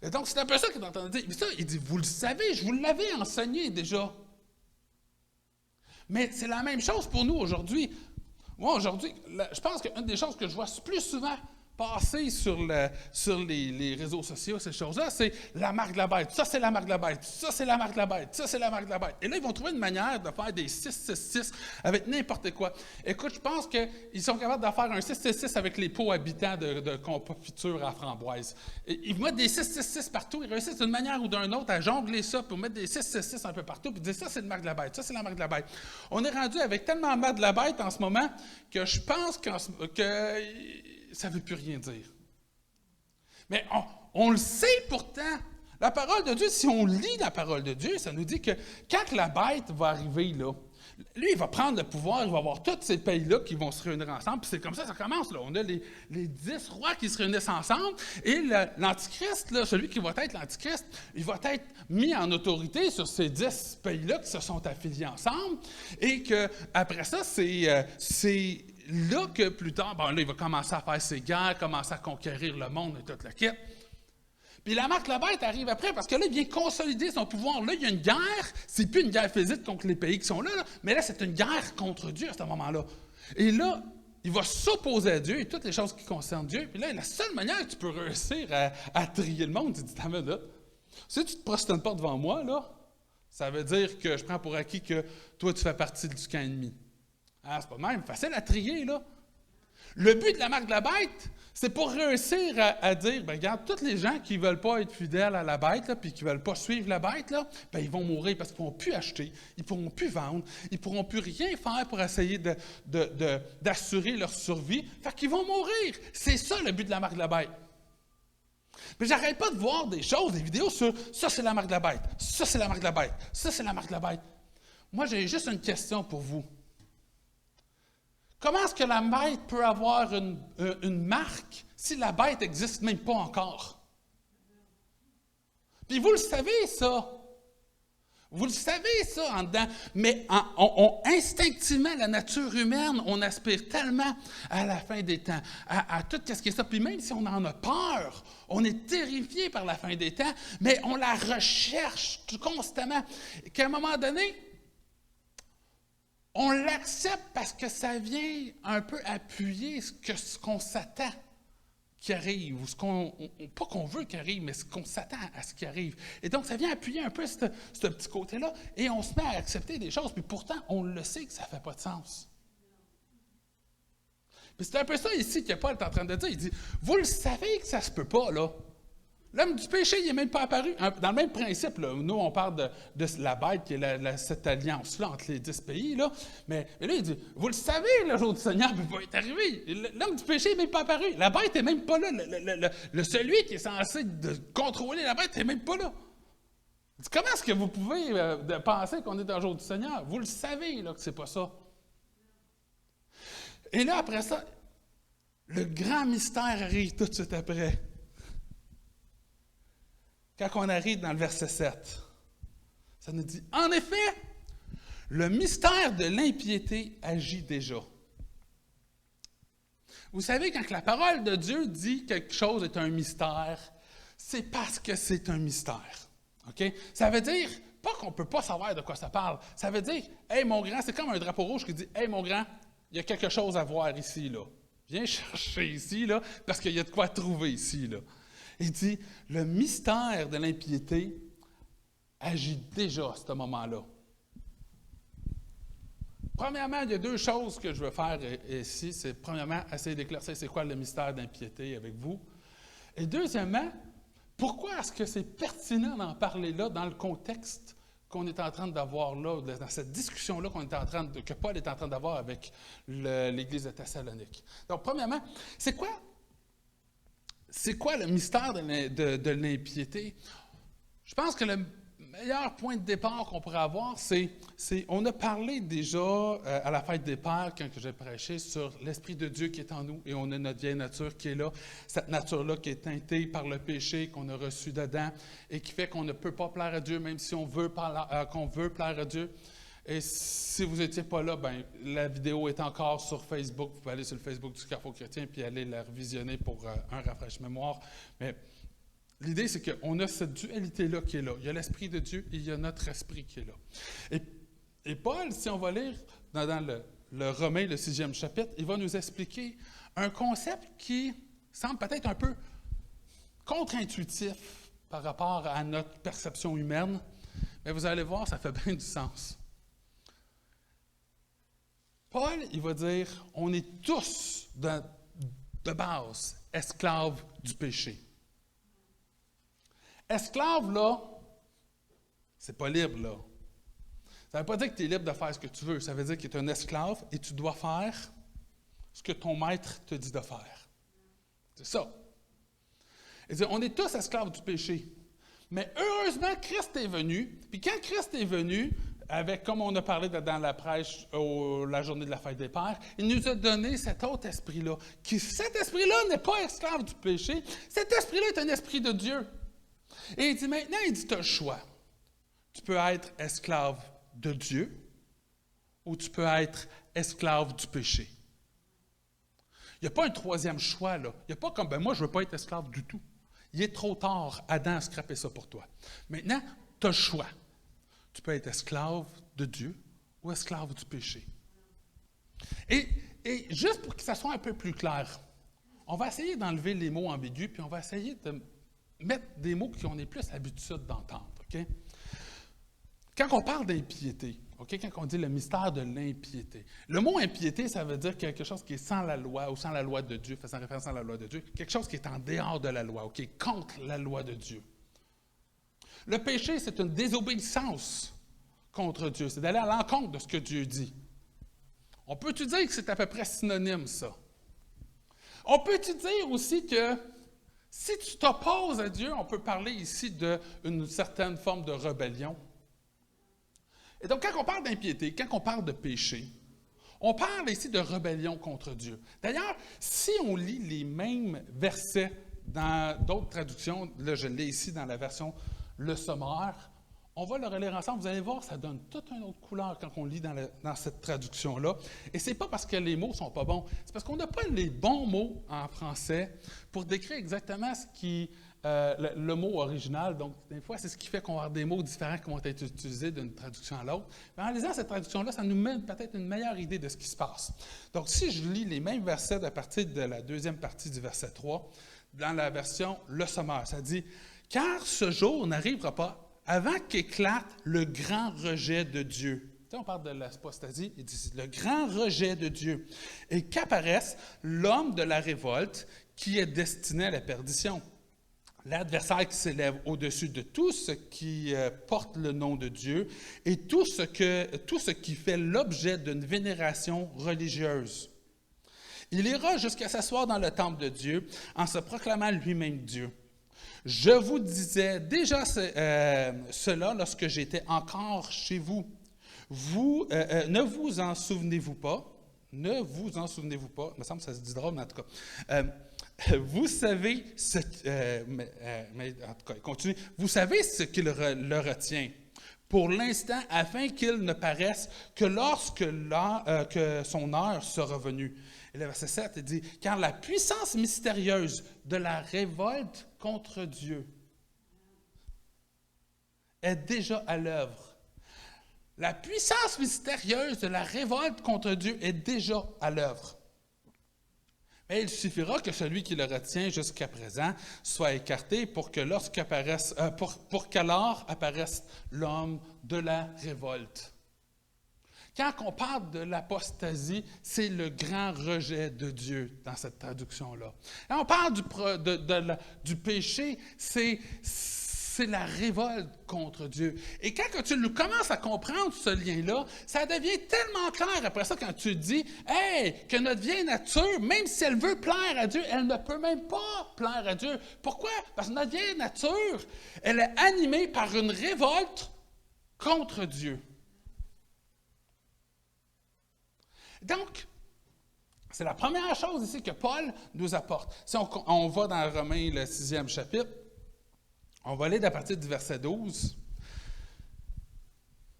Et donc, c'est un peu ça qu'il est en train de dire. Mais ça, il dit, vous le savez, je vous l'avais enseigné déjà. Mais c'est la même chose pour nous aujourd'hui. Moi, aujourd'hui, je pense qu'une des choses que je vois plus souvent passer sur les réseaux sociaux, ces choses-là, c'est la marque de la bête. Ça, c'est la marque de la bête. Ça, c'est la marque de la bête. Ça, c'est la marque de la bête. Et là, ils vont trouver une manière de faire des 666 avec n'importe quoi. Écoute, je pense qu'ils sont capables de faire un 666 avec les pots habitants de confiture à framboise. Et ils mettent des 666 partout. Ils réussissent d'une manière ou d'une autre à jongler ça pour mettre des 666 un peu partout puis dire ça, c'est la marque de la bête. Ça, c'est la marque de la bête. On est rendu avec tellement de marque de la bête en ce moment que je pense que ça ne veut plus rien dire. Mais on le sait pourtant. La parole de Dieu, si on lit la parole de Dieu, ça nous dit que quand la bête va arriver, là, lui, il va prendre le pouvoir, il va avoir tous ces pays-là qui vont se réunir ensemble, puis c'est comme ça commence. Là. On a les 10 rois qui se réunissent ensemble, et l'Antichrist, là, celui qui va être l'Antichrist, il va être mis en autorité sur ces 10 pays-là qui se sont affiliés ensemble, et qu'après ça, c'est là que plus tard, là, il va commencer à faire ses guerres, commencer à conquérir le monde et toute la quête. Puis la marque de la bête arrive après, parce que là, il vient consolider son pouvoir. Là, il y a une guerre, c'est plus une guerre physique contre les pays qui sont là, mais là, c'est une guerre contre Dieu à ce moment-là. Et là, il va s'opposer à Dieu et toutes les choses qui concernent Dieu. Puis là, la seule manière que tu peux réussir à trier le monde, c'est de ta minute. Si tu ne te prosternes pas devant moi, là, ça veut dire que je prends pour acquis que toi, tu fais partie du camp ennemi. Ah, c'est pas de même, facile à trier, là. Le but de la marque de la bête, c'est pour réussir à dire, ben, regarde, tous les gens qui ne veulent pas être fidèles à la bête, puis qui ne veulent pas suivre la bête, là, ben, ils vont mourir parce qu'ils ne pourront plus acheter, ils ne pourront plus vendre, ils ne pourront plus rien faire pour essayer d'assurer leur survie. Fait qu'ils vont mourir. C'est ça le but de la marque de la bête. Mais j'arrête pas de voir des choses, des vidéos sur ça, c'est la marque de la bête, ça, c'est la marque de la bête, ça, c'est la marque de la bête. Moi, j'ai juste une question pour vous. Comment est-ce que la bête peut avoir une marque si la bête n'existe même pas encore? Puis vous le savez, ça. Vous le savez, ça, en dedans. Mais instinctivement, la nature humaine, on aspire tellement à la fin des temps, à tout ce qui est ça. Puis même si on en a peur, on est terrifié par la fin des temps, mais on la recherche constamment. Qu'à un moment donné, on l'accepte parce que ça vient un peu appuyer ce qu'on s'attend qui arrive, ou pas qu'on veut qu'il arrive, mais ce qu'on s'attend à ce qui arrive. Et donc, ça vient appuyer un peu ce petit côté-là, et on se met à accepter des choses, puis pourtant, on le sait que ça ne fait pas de sens. Puis c'est un peu ça ici que Paul est en train de dire. Il dit, vous le savez que ça ne se peut pas, là. L'homme du péché, il n'est même pas apparu. Dans le même principe, là, nous, on parle de la bête qui est cette alliance-là entre les 10 pays. Là, mais là, il dit, vous le savez, le jour du Seigneur ne peut pas être arrivé. L'homme du péché n'est même pas apparu. La bête n'est même pas là. Celui qui est censé contrôler la bête n'est même pas là. Il dit, comment est-ce que vous pouvez penser qu'on est dans le jour du Seigneur? Vous le savez là, que ce n'est pas ça. Et là, après ça, le grand mystère arrive tout de suite après. Quand on arrive dans le verset 7, ça nous dit, en effet, le mystère de l'impiété agit déjà. Vous savez, quand la parole de Dieu dit que quelque chose est un mystère, c'est parce que c'est un mystère. Okay? Ça veut dire, pas qu'on ne peut pas savoir de quoi ça parle, ça veut dire, hey mon grand, c'est comme un drapeau rouge qui dit, hey mon grand, il y a quelque chose à voir ici, là. Viens chercher ici, là, parce qu'il y a de quoi trouver ici, là. Il dit, le mystère de l'impiété agit déjà à ce moment-là. Premièrement, il y a deux choses que je veux faire ici. C'est premièrement, essayer d'éclaircir c'est quoi le mystère d'impiété avec vous. Et deuxièmement, pourquoi est-ce que c'est pertinent d'en parler là dans le contexte qu'on est en train d'avoir là, dans cette discussion-là que Paul est en train d'avoir avec l'Église de Thessalonique. Donc, premièrement, c'est quoi le mystère de l'impiété? Je pense que le meilleur point de départ qu'on pourrait avoir, on a parlé déjà à la fête des Pères, quand j'ai prêché, sur l'Esprit de Dieu qui est en nous, et on a notre vieille nature qui est là, cette nature-là qui est teintée par le péché qu'on a reçu dedans, et qui fait qu'on ne peut pas plaire à Dieu, même si on veut qu'on veut plaire à Dieu. Et si vous n'étiez pas là, ben la vidéo est encore sur Facebook. Vous pouvez aller sur le Facebook du Carrefour Chrétien puis aller la revisionner pour un rafraîchissement-mémoire. Mais l'idée, c'est qu'on a cette dualité-là qui est là. Il y a l'Esprit de Dieu et il y a notre esprit qui est là. Et Paul, si on va lire dans le Romains, le 6e chapitre, il va nous expliquer un concept qui semble peut-être un peu contre-intuitif par rapport à notre perception humaine. Mais vous allez voir, ça fait bien du sens. Paul, il va dire, on est tous, de base, esclaves du péché. Esclave, là, c'est pas libre, là. Ça ne veut pas dire que tu es libre de faire ce que tu veux. Ça veut dire que tu es un esclave et tu dois faire ce que ton maître te dit de faire. C'est ça. Il dit, on est tous esclaves du péché. Mais heureusement, Christ est venu. Puis quand Christ est venu, comme on a parlé dans la prêche la journée de la fête des Pères, il nous a donné cet autre esprit-là. Cet esprit-là n'est pas esclave du péché. Cet esprit-là est un esprit de Dieu. Et il dit maintenant, tu as le choix. Tu peux être esclave de Dieu ou tu peux être esclave du péché. Il n'y a pas un troisième choix, là. Il n'y a pas comme, moi, je ne veux pas être esclave du tout. Il est trop tard, Adam a scrappé ça pour toi. Maintenant, tu as le choix. Tu peux être esclave de Dieu ou esclave du péché. Et juste pour que ça soit un peu plus clair, on va essayer d'enlever les mots ambigus, puis on va essayer de mettre des mots qu'on ait plus l'habitude d'entendre. Okay? Quand on parle d'impiété, okay? Quand on dit le mystère de l'impiété, le mot impiété, ça veut dire quelque chose qui est sans la loi ou sans la loi de Dieu, faisant référence à la loi de Dieu, quelque chose qui est en dehors de la loi, okay? Contre la loi de Dieu. Le péché, c'est une désobéissance contre Dieu. C'est d'aller à l'encontre de ce que Dieu dit. On peut-tu dire que c'est à peu près synonyme, ça? On peut-tu dire aussi que si tu t'opposes à Dieu, on peut parler ici d'une certaine forme de rébellion? Et donc, quand on parle d'impiété, quand on parle de péché, on parle ici de rébellion contre Dieu. D'ailleurs, si on lit les mêmes versets dans d'autres traductions, là je l'ai ici dans la version Le Sommaire, on va le relire ensemble. Vous allez voir, ça donne toute une autre couleur quand on lit dans cette traduction-là. Et ce n'est pas parce que les mots ne sont pas bons, c'est parce qu'on n'a pas les bons mots en français pour décrire exactement le mot original. Donc, des fois, c'est ce qui fait qu'on va avoir des mots différents qui vont être utilisés d'une traduction à l'autre. Mais en lisant cette traduction-là, ça nous mène peut-être une meilleure idée de ce qui se passe. Donc, si je lis les mêmes versets à partir de la deuxième partie du verset 3, dans la version Le Sommaire, ça dit « Car ce jour n'arrivera pas avant qu'éclate le grand rejet de Dieu. » On parle de l'apostasie, il dit le grand rejet de Dieu. Et qu'apparaisse l'homme de la révolte qui est destiné à la perdition. L'adversaire qui s'élève au-dessus de tout ce qui porte le nom de Dieu et tout ce qui fait l'objet d'une vénération religieuse. Il ira jusqu'à s'asseoir dans le temple de Dieu en se proclamant lui-même Dieu. Je vous disais déjà cela lorsque j'étais encore chez vous. Ne vous en souvenez-vous pas? Ne vous en souvenez-vous pas? Il me semble que ça se dit drôle, mais en tout cas. Vous savez ce mais en tout cas, continue. Vous savez ce qui le retient. Pour l'instant, afin qu'il ne paraisse que lorsque son heure sera venue. Et le verset 7, il dit, « Car la puissance mystérieuse de la révolte contre Dieu est déjà à l'œuvre. » La puissance mystérieuse de la révolte contre Dieu est déjà à l'œuvre. Mais il suffira que celui qui le retient jusqu'à présent soit écarté pour qu'alors apparaisse l'homme de la révolte. Quand on parle de l'apostasie, c'est le grand rejet de Dieu dans cette traduction-là. Quand on parle du péché, c'est c'est la révolte contre Dieu. Et quand tu commences à comprendre ce lien-là, ça devient tellement clair après ça quand tu dis « Hey, que notre vieille nature, même si elle veut plaire à Dieu, elle ne peut même pas plaire à Dieu. » Pourquoi? Parce que notre vieille nature, elle est animée par une révolte contre Dieu. Donc, c'est la première chose ici que Paul nous apporte. Si on va dans Romains, le 6e chapitre, on va aller à partir du verset 12.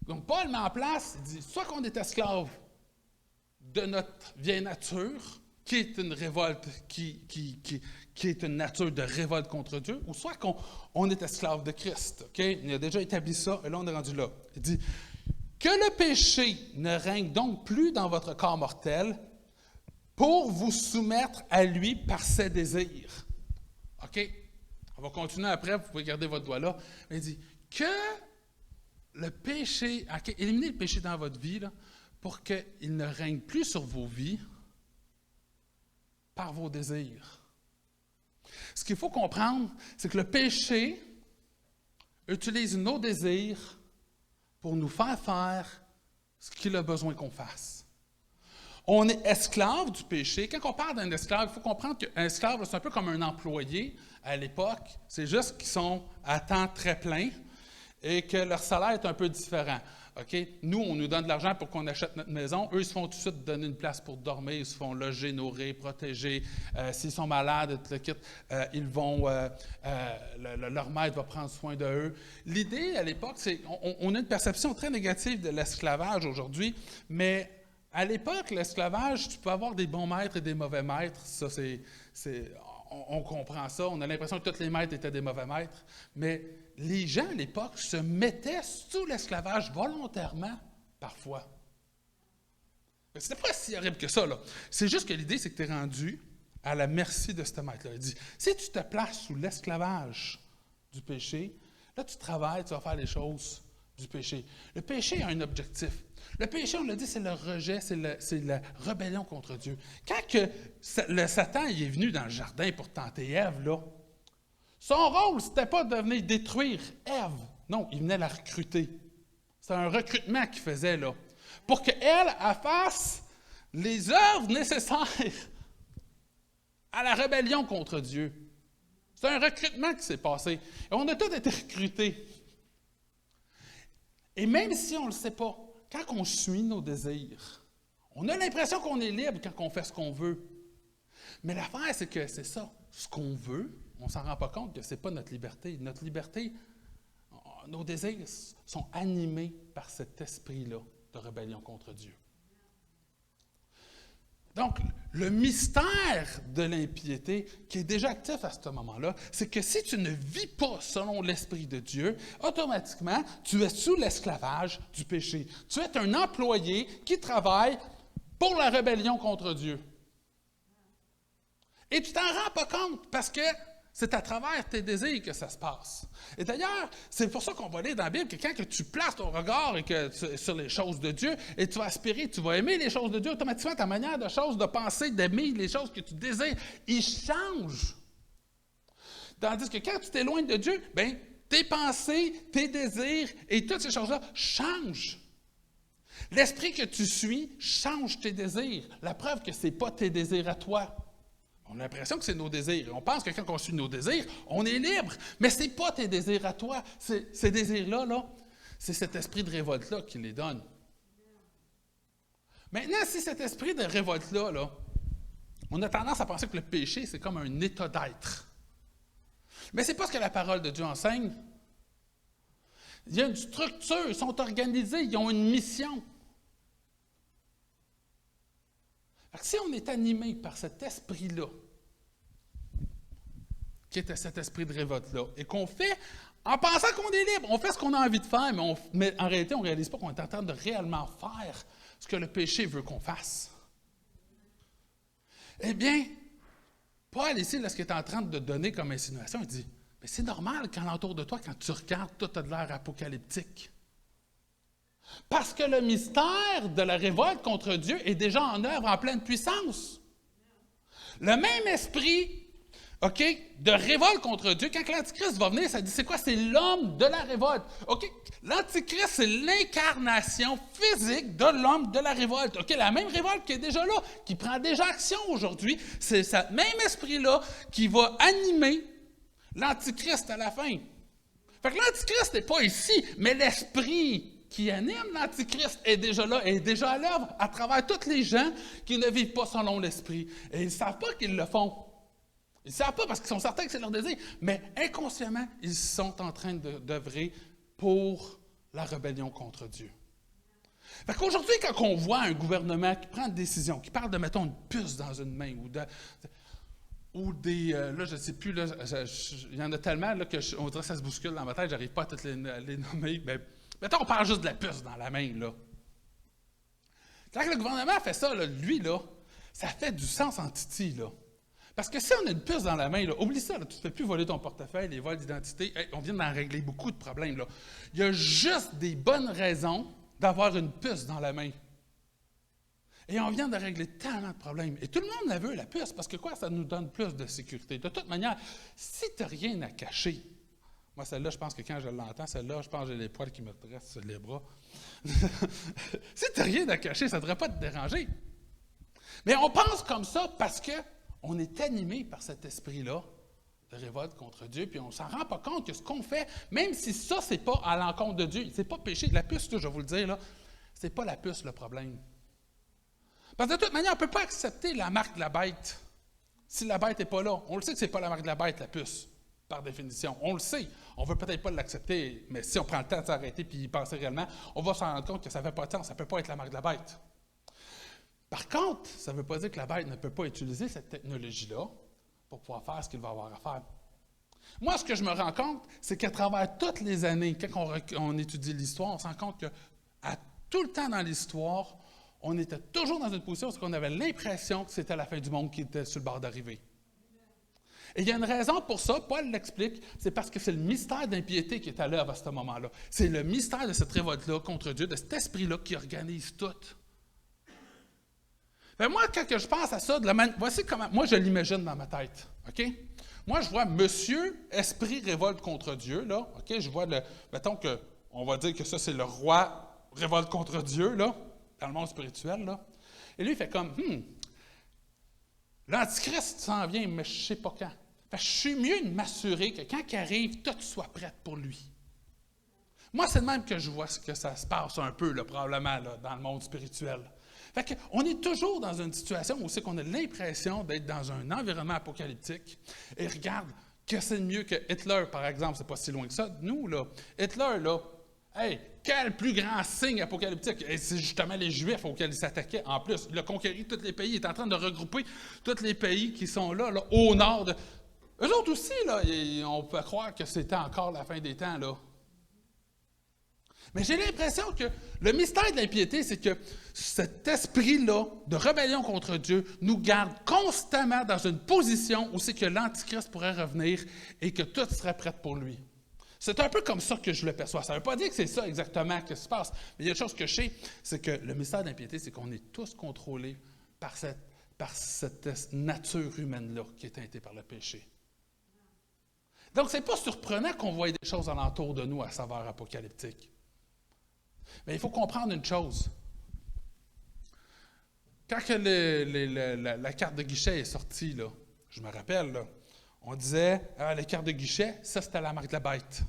Donc, Paul met en place, il dit, soit qu'on est esclave de notre vieille nature, qui est une révolte, qui est une nature de révolte contre Dieu, ou soit qu'on est esclave de Christ. Okay? Il a déjà établi ça, et là, on est rendu là. Il dit, que le péché ne règne donc plus dans votre corps mortel pour vous soumettre à lui par ses désirs. OK? On va continuer après, vous pouvez garder votre doigt là. Mais il dit que le péché, éliminez le péché dans votre vie là, pour qu'il ne règne plus sur vos vies par vos désirs. Ce qu'il faut comprendre, c'est que le péché utilise nos désirs pour nous faire ce qu'il a besoin qu'on fasse. On est esclave du péché. Quand on parle d'un esclave, il faut comprendre qu'un esclave, c'est un peu comme un employé à l'époque. C'est juste qu'ils sont à temps très plein et que leur salaire est un peu différent. Okay? Nous, on nous donne de l'argent pour qu'on achète notre maison. Eux, ils se font tout de suite donner une place pour dormir. Ils se font loger, nourrir, protéger. S'ils sont malades, ils vont, leur maître va prendre soin d'eux. L'idée, à l'époque, c'est on a une perception très négative de l'esclavage aujourd'hui, mais à l'époque, l'esclavage, tu peux avoir des bons maîtres et des mauvais maîtres. Ça, on comprend ça. On a l'impression que tous les maîtres étaient des mauvais maîtres. Mais les gens, à l'époque, se mettaient sous l'esclavage volontairement, parfois. C'était pas si horrible que ça, là. C'est juste que l'idée, c'est que tu es rendu à la merci de ce maître-là. Il dit, si tu te places sous l'esclavage du péché, là, tu travailles, tu vas faire les choses du péché. Le péché a un objectif. Le péché, on l'a dit, c'est le rejet, c'est la rébellion contre Dieu. Quand le Satan il est venu dans le jardin pour tenter Ève, là, son rôle, c'était pas de venir détruire Ève. Non, il venait la recruter. C'est un recrutement qu'il faisait, là, pour qu'elle fasse les œuvres nécessaires à la rébellion contre Dieu. C'est un recrutement qui s'est passé. Et on a tous été recrutés. Et même si on ne le sait pas, quand on suit nos désirs, on a l'impression qu'on est libre quand on fait ce qu'on veut. Mais l'affaire, c'est que c'est ça. Ce qu'on veut, on ne s'en rend pas compte que ce n'est pas notre liberté. Notre liberté, nos désirs sont animés par cet esprit-là de rébellion contre Dieu. Donc, le mystère de l'impiété qui est déjà actif à ce moment-là, c'est que si tu ne vis pas selon l'Esprit de Dieu, automatiquement, tu es sous l'esclavage du péché. Tu es un employé qui travaille pour la rébellion contre Dieu. Et tu t'en rends pas compte parce que c'est à travers tes désirs que ça se passe. Et d'ailleurs, c'est pour ça qu'on va lire dans la Bible que quand que tu places ton regard sur les choses de Dieu, et tu vas aspirer, tu vas aimer les choses de Dieu, automatiquement, ta manière de choses, de penser, d'aimer les choses que tu désires, ils changent. Tandis que quand tu t'éloignes de Dieu, bien, tes pensées, tes désirs et toutes ces choses-là changent. L'esprit que tu suis change tes désirs. La preuve que ce n'est pas tes désirs à toi. On a l'impression que c'est nos désirs. On pense que quand on suit nos désirs, on est libre. Mais ce n'est pas tes désirs à toi. Ces désirs-là, là, c'est cet esprit de révolte-là qui les donne. Maintenant, si cet esprit de révolte-là, là, on a tendance à penser que le péché, c'est comme un état d'être. Mais ce n'est pas ce que la parole de Dieu enseigne. Il y a une structure, ils sont organisés, ils ont une mission. Si on est animé par cet esprit-là, qui est cet esprit de révolte-là, et qu'on fait, en pensant qu'on est libre, on fait ce qu'on a envie de faire, mais en réalité, on ne réalise pas qu'on est en train de réellement faire ce que le péché veut qu'on fasse. Eh bien, Paul, ici, là, ce qu'il est en train de donner comme insinuation, il dit, mais c'est normal qu'alentour de toi, quand tu regardes, tout a de l'air apocalyptique. Parce que le mystère de la révolte contre Dieu est déjà en œuvre en pleine puissance. Le même esprit OK, de révolte contre Dieu. Quand l'Antichrist va venir, ça dit c'est quoi? C'est l'homme de la révolte. OK, l'Antichrist, c'est l'incarnation physique de l'homme de la révolte. OK, la même révolte qui est déjà là, qui prend déjà action aujourd'hui, c'est ce même esprit-là qui va animer l'Antichrist à la fin. Fait que l'Antichrist n'est pas ici, mais l'esprit qui anime l'Antichrist est déjà là, est déjà à l'œuvre à travers tous les gens qui ne vivent pas selon l'esprit. Et ils ne savent pas qu'ils le font. Ils ne savent pas parce qu'ils sont certains que c'est leur désir, mais inconsciemment, ils sont en train d'œuvrer pour la rébellion contre Dieu. Fait qu'aujourd'hui, quand on voit un gouvernement qui prend une décision, qui parle de, mettons, une puce dans une main ou des... là, je ne sais plus, là, il y en a tellement là, on dirait que ça se bouscule dans ma tête, je n'arrive pas à toutes les nommer. Mais, mettons, on parle juste de la puce dans la main, là. Quand le gouvernement fait ça, là, lui, là, ça fait du sens en titi, là. Parce que si on a une puce dans la main, là, oublie ça, là, tu ne fais plus voler ton portefeuille, les vols d'identité, hey, on vient d'en régler beaucoup de problèmes, là. Il y a juste des bonnes raisons d'avoir une puce dans la main. Et on vient de régler tellement de problèmes. Et tout le monde la veut, la puce, parce que quoi? Ça nous donne plus de sécurité. De toute manière, si tu n'as rien à cacher, moi, celle-là, je pense que quand je l'entends, celle-là, je pense que j'ai les poils qui me dressent sur les bras. Si tu n'as rien à cacher, ça ne devrait pas te déranger. Mais on pense comme ça parce qu'on est animé par cet esprit-là de révolte contre Dieu, puis on ne s'en rend pas compte que ce qu'on fait, même si ça, ce n'est pas à l'encontre de Dieu, ce n'est pas péché. La puce, je vais vous le dire, là, ce n'est pas la puce le problème. Parce que de toute manière, on ne peut pas accepter la marque de la bête si la bête n'est pas là. On le sait que ce n'est pas la marque de la bête, la puce, par définition. On le sait. On ne veut peut-être pas l'accepter, mais si on prend le temps de s'arrêter et y penser réellement, on va s'en rendre compte que ça ne fait pas de sens. Ça ne peut pas être la marque de la bête. Par contre, ça ne veut pas dire que la bête ne peut pas utiliser cette technologie-là pour pouvoir faire ce qu'il va avoir à faire. Moi, ce que je me rends compte, c'est qu'à travers toutes les années, quand on étudie l'histoire, on se rend compte qu'à tout le temps dans l'histoire, on était toujours dans une position où on avait l'impression que c'était la fin du monde qui était sur le bord d'arriver. Et il y a une raison pour ça, Paul l'explique, c'est parce que c'est le mystère d'impiété qui est à l'œuvre à ce moment-là. C'est le mystère de cette révolte-là contre Dieu, de cet esprit-là qui organise tout. Mais moi, quand je pense à ça, voici comment moi je l'imagine dans ma tête. OK? Moi, je vois Monsieur Esprit révolte contre Dieu, là. OK? Je vois mettons on va dire que ça, c'est le roi révolte contre Dieu, là, dans le monde spirituel, là. Et lui, il fait comme, l'Antichrist s'en vient, mais je ne sais pas quand. Fait que je suis mieux de m'assurer que quand il arrive, tout soit prêt pour lui. Moi, c'est de même que je vois que ça se passe un peu, là, probablement, là, dans le monde spirituel. Fait qu'on est toujours dans une situation où c'est qu'on a l'impression d'être dans un environnement apocalyptique. Et regarde, que c'est mieux que Hitler, par exemple, c'est pas si loin que ça. Nous, là, Hitler, là, hey, quel plus grand signe apocalyptique! Et c'est justement les Juifs auxquels il s'attaquait. En plus, il a conquéri tous les pays. Il est en train de regrouper tous les pays qui sont là au nord. Eux autres aussi, là, on peut croire que c'était encore la fin des temps, là. Mais j'ai l'impression que le mystère de l'impiété, c'est que cet esprit-là de rébellion contre Dieu nous garde constamment dans une position où c'est que l'Antichrist pourrait revenir et que tout serait prêt pour lui. C'est un peu comme ça que je le perçois. Ça ne veut pas dire que c'est ça exactement qui se passe, mais il y a une chose que je sais, c'est que le mystère de l'impiété, c'est qu'on est tous contrôlés par cette nature humaine-là qui est teintée par le péché. Donc, ce n'est pas surprenant qu'on voie des choses alentour de nous à saveur apocalyptique. Mais il faut comprendre une chose. Quand la carte de guichet est sortie, là, je me rappelle, là, on disait la carte de guichet, ça c'était la marque de la bête.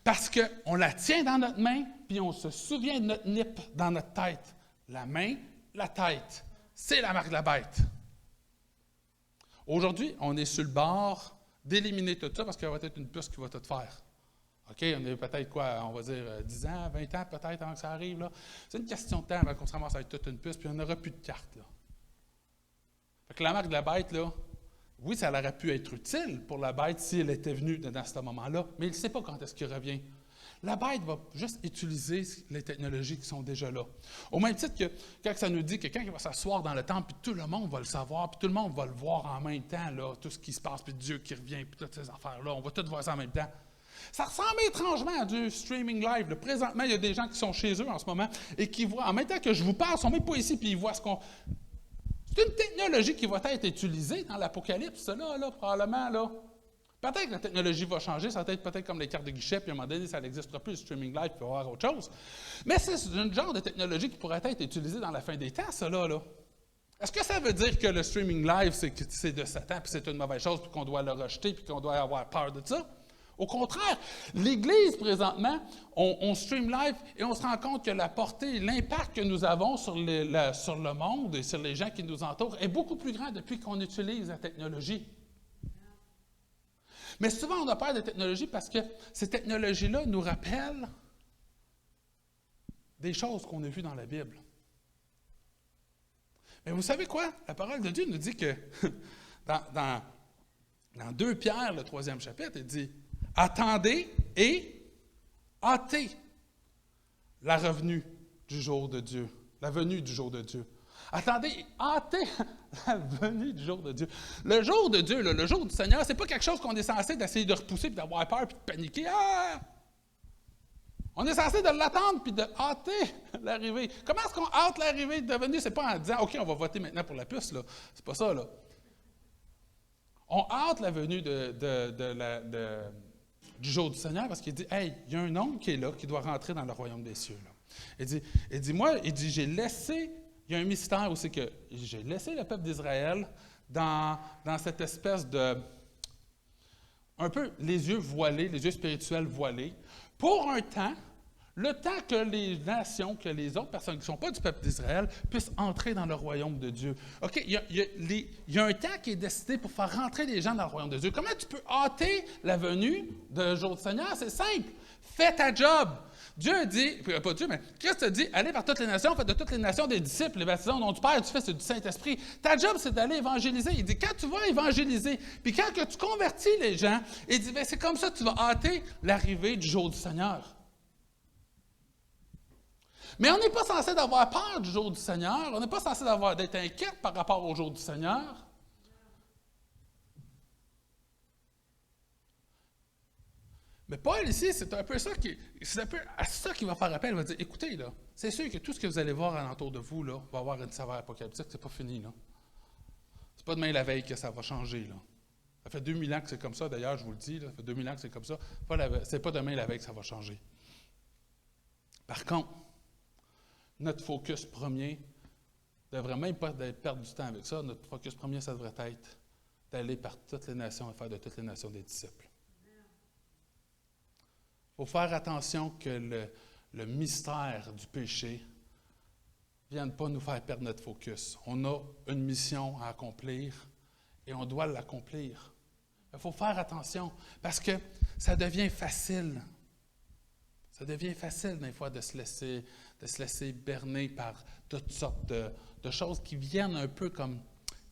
Parce qu'on la tient dans notre main, puis on se souvient de notre nip dans notre tête. La main, la tête, c'est la marque de la bête. Aujourd'hui, on est sur le bord d'éliminer tout ça parce qu'il y aura peut-être une puce qui va tout faire. OK, on est peut-être quoi, on va dire 10 ans, 20 ans peut-être avant que ça arrive. Là. C'est une question de temps avant qu'on se ramasse avec toute une puce, puis on n'aura plus de carte. Là. Fait que la marque de la bête, là, oui, ça aurait pu être utile pour la bête si elle était venue dans ce moment-là, mais il ne sait pas quand est-ce qu'il revient. La bête va juste utiliser les technologies qui sont déjà là. Au même titre que quand ça nous dit que quand il va s'asseoir dans le temple, puis tout le monde va le savoir, puis tout le monde va le voir en même temps, là, tout ce qui se passe, puis Dieu qui revient, puis toutes ces affaires-là, on va tout voir ça en même temps. Ça ressemble étrangement à du streaming live. Là, présentement, il y a des gens qui sont chez eux en ce moment et qui voient, en même temps que je vous parle, ils ne sont même pas ici, puis ils voient ce qu'on... C'est C'est une technologie qui va être utilisée dans l'Apocalypse, ça, là, probablement, là. Peut-être que la technologie va changer, ça va être peut-être comme les cartes de guichet, puis à un moment donné, ça n'existera plus, le streaming live, puis il va y avoir autre chose. Mais c'est un genre de technologie qui pourrait être utilisée dans la fin des temps, ça, là. Est-ce que ça veut dire que le streaming live, c'est de Satan, puis c'est une mauvaise chose, puis qu'on doit le rejeter, puis qu'on doit avoir peur de ça? Au contraire, l'Église, présentement, on stream live et on se rend compte que la portée, l'impact que nous avons sur le monde et sur les gens qui nous entourent est beaucoup plus grand depuis qu'on utilise la technologie. Mais souvent, on a peur des technologies parce que ces technologies-là nous rappellent des choses qu'on a vues dans la Bible. Mais vous savez quoi? La parole de Dieu nous dit que dans 2 Pierre, le 3e chapitre, il dit « Attendez et hâtez la revenue du jour de Dieu, la venue du jour de Dieu. » Attendez et hâtez la venue du jour de Dieu. Le jour de Dieu, là, le jour du Seigneur, c'est pas quelque chose qu'on est censé d'essayer de repousser, puis d'avoir peur, puis de paniquer. Ah! On est censé de l'attendre, puis de hâter l'arrivée. Comment est-ce qu'on hâte l'arrivée de venue? C'est pas en disant « OK, on va voter maintenant pour la puce. » là. C'est pas ça, là. On hâte la venue du jour du Seigneur parce qu'il dit « Hey, il y a un homme qui est là, qui doit rentrer dans le royaume des cieux. » Il dit, j'ai laissé, il y a un mystère aussi que j'ai laissé le peuple d'Israël dans cette espèce de, un peu les yeux voilés, les yeux spirituels voilés, pour un temps, le temps que les nations, que les autres personnes qui ne sont pas du peuple d'Israël puissent entrer dans le royaume de Dieu. OK, il y a un temps qui est décidé pour faire rentrer les gens dans le royaume de Dieu. Comment tu peux hâter la venue du jour du Seigneur? C'est simple. Fais ta job. Dieu dit, pas Dieu, mais Christ a dit, allez vers toutes les nations, faites de toutes les nations des disciples, les baptisons au nom du Père, tu fais, c'est du Saint-Esprit. Ta job, c'est d'aller évangéliser. Il dit, quand tu vas évangéliser, puis quand que tu convertis les gens, il dit, c'est comme ça que tu vas hâter l'arrivée du jour du Seigneur. Mais on n'est pas censé d'avoir peur du jour du Seigneur, on n'est pas censé d'être inquiète par rapport au jour du Seigneur. Mais Paul, ici, c'est un peu à ça qu'il va faire appel. Il va dire, écoutez, là, c'est sûr que tout ce que vous allez voir alentour de vous, là, va avoir une saveur apocalyptique, c'est pas fini, là. C'est pas demain la veille que ça va changer, là. Ça fait 2000 ans que c'est comme ça, d'ailleurs, je vous le dis, là, ça fait 2000 ans que c'est comme ça. C'est pas demain la veille que ça va changer. Par contre, notre focus premier ne devrait même pas perdre du temps avec ça. Notre focus premier, ça devrait être d'aller par toutes les nations et faire de toutes les nations des disciples. Il faut faire attention que le mystère du péché ne vienne pas nous faire perdre notre focus. On a une mission à accomplir et on doit l'accomplir. Il faut faire attention parce que ça devient facile. Ça devient facile des fois de se laisser berner par toutes sortes de choses qui viennent un peu comme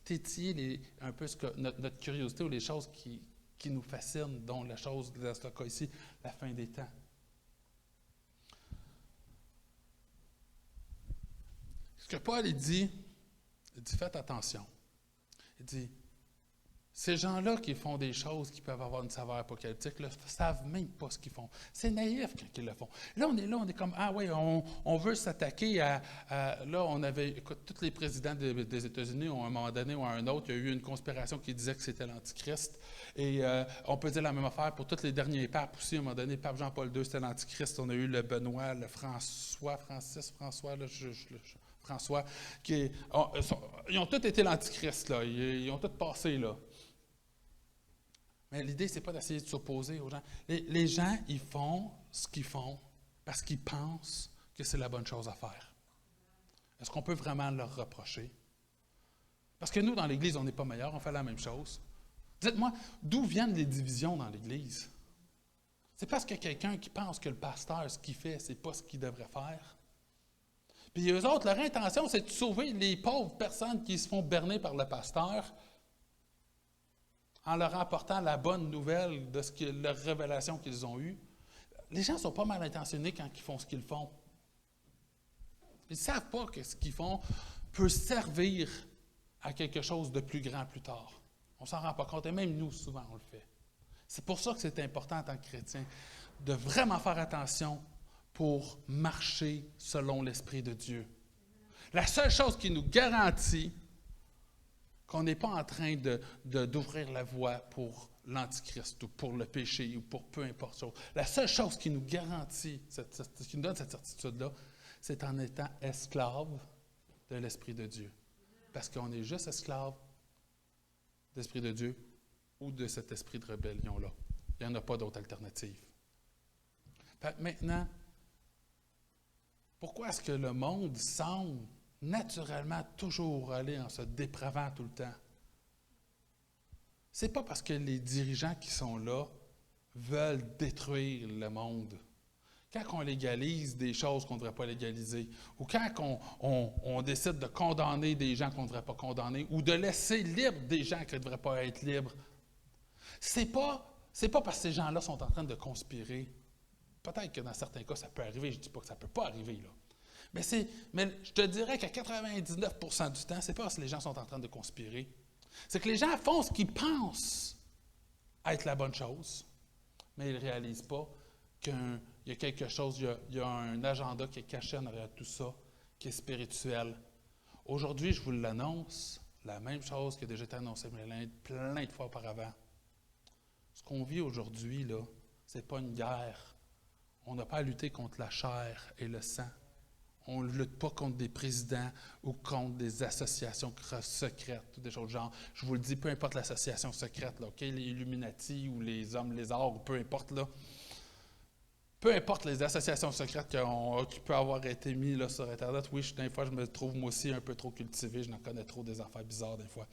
tétiller un peu notre curiosité ou les choses qui nous fascinent, dont la chose, dans ce cas ici, la fin des temps. Ce que Paul il dit faites attention. Il dit, ces gens-là qui font des choses qui peuvent avoir une saveur apocalyptique ne savent même pas ce qu'ils font. C'est naïf quand ils le font. Là, on est comme, ah oui, on veut s'attaquer à là, on avait, écoute, tous les présidents des États-Unis, à un moment donné ou à un autre, il y a eu une conspiration qui disait que c'était l'Antichrist. Et on peut dire la même affaire pour tous les derniers papes aussi. À un moment donné, pape Jean-Paul II, c'était l'Antichrist. On a eu le Benoît, le François, ils ont tous été l'Antichrist, là. Ils ont tous passé, là. Mais l'idée, ce n'est pas d'essayer de s'opposer aux gens. Les gens, ils font ce qu'ils font parce qu'ils pensent que c'est la bonne chose à faire. Est-ce qu'on peut vraiment leur reprocher? Parce que nous, dans l'Église, on n'est pas meilleurs, on fait la même chose. Dites-moi, d'où viennent les divisions dans l'Église? C'est parce qu'il y a quelqu'un qui pense que le pasteur, ce qu'il fait, ce n'est pas ce qu'il devrait faire. Puis eux autres, leur intention, c'est de sauver les pauvres personnes qui se font berner par le pasteur en leur apportant la bonne nouvelle de leur révélation qu'ils ont eue. Les gens sont pas mal intentionnés quand ils font ce qu'ils font. Ils ne savent pas que ce qu'ils font peut servir à quelque chose de plus grand plus tard. On ne s'en rend pas compte, et même nous, souvent, on le fait. C'est pour ça que c'est important en tant que chrétien de vraiment faire attention pour marcher selon l'Esprit de Dieu. La seule chose qui nous garantit qu'on n'est pas en train d'ouvrir la voie pour l'Antichrist ou pour le péché ou pour peu importe chose. La seule chose qui nous garantit, qui nous donne cette certitude-là, c'est en étant esclave de l'Esprit de Dieu. Parce qu'on est juste esclave de l'Esprit de Dieu ou de cet esprit de rébellion-là. Il n'y en a pas d'autre alternative. Maintenant, pourquoi est-ce que le monde semble naturellement toujours aller en se dépravant tout le temps? C'est pas parce que les dirigeants qui sont là veulent détruire le monde. Quand on légalise des choses qu'on ne devrait pas légaliser, ou quand on décide de condamner des gens qu'on ne devrait pas condamner, ou de laisser libres des gens qui ne devraient pas être libres, c'est pas parce que ces gens-là sont en train de conspirer. Peut-être que dans certains cas, ça peut arriver. Je ne dis pas que ça ne peut pas arriver, là. Mais je te dirais qu'à 99% du temps, c'est pas parce que les gens sont en train de conspirer. C'est que les gens font ce qu'ils pensent être la bonne chose, mais ils ne réalisent pas qu'il y a quelque chose, il y a un agenda qui est caché en arrière de tout ça, qui est spirituel. Aujourd'hui, je vous l'annonce, la même chose qui a déjà été annoncée plein de fois auparavant. Ce qu'on vit aujourd'hui, là, ce n'est pas une guerre. On n'a pas à lutter contre la chair et le sang. On ne lutte pas contre des présidents ou contre des associations secrètes ou des choses du genre. Je vous le dis, peu importe l'association secrète, là, okay? Les Illuminati ou les hommes lézards, ou peu importe, là. Peu importe les associations secrètes qui peuvent avoir été mises là, sur Internet. Oui, des fois, je me trouve moi aussi un peu trop cultivé. Je n'en connais trop des affaires bizarres des fois.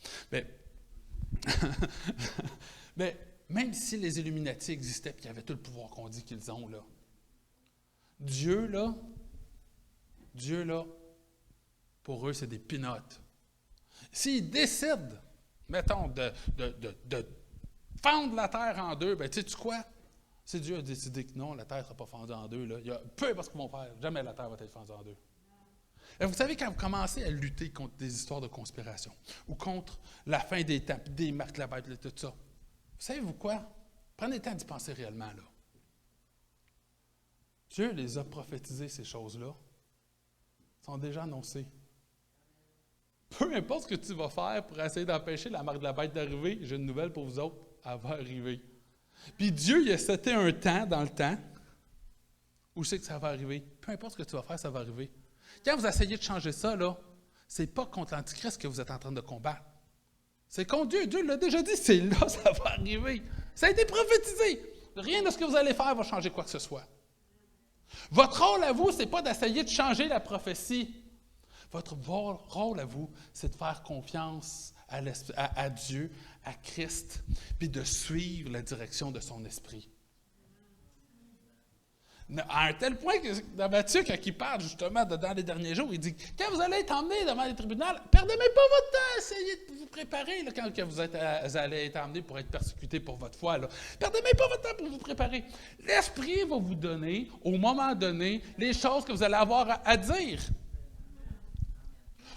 Mais même si les Illuminati existaient et qu'ils avaient tout le pouvoir qu'on dit qu'ils ont, là, Dieu, pour eux, c'est des pinottes. S'ils décident, mettons, de fendre la terre en deux, bien, tu sais quoi? Si Dieu a décidé que non, la terre ne sera pas fendue en deux, là, peu importe ce qu'ils vont faire, jamais la terre va être fendue en deux. Et vous savez, quand vous commencez à lutter contre des histoires de conspiration, ou contre la fin des temps, des marques de la Bible, tout ça, savez-vous quoi? Prenez le temps d'y penser réellement, là. Dieu les a prophétisés, ces choses-là. Sont déjà annoncées. Peu importe ce que tu vas faire pour essayer d'empêcher la marque de la bête d'arriver, j'ai une nouvelle pour vous autres, elle va arriver. Puis Dieu, il a seté un temps dans le temps où c'est que ça va arriver. Peu importe ce que tu vas faire, ça va arriver. Quand vous essayez de changer ça, là, c'est pas contre l'Antichrist que vous êtes en train de combattre. C'est contre Dieu. Dieu l'a déjà dit, c'est là, ça va arriver. Ça a été prophétisé. Rien de ce que vous allez faire va changer quoi que ce soit. Votre rôle à vous, ce n'est pas d'essayer de changer la prophétie. Votre rôle à vous, c'est de faire confiance à Dieu, à Christ, puis de suivre la direction de son esprit. À un tel point que dans Matthieu, quand il parle justement dans les derniers jours, il dit « Quand vous allez être emmenés devant les tribunaux, perdez même pas votre temps, essayez de vous préparer là, quand vous allez être emmenés pour être persécutés pour votre foi. Là. Perdez même pas votre temps pour vous préparer. L'Esprit va vous donner, au moment donné, les choses que vous allez avoir à dire. »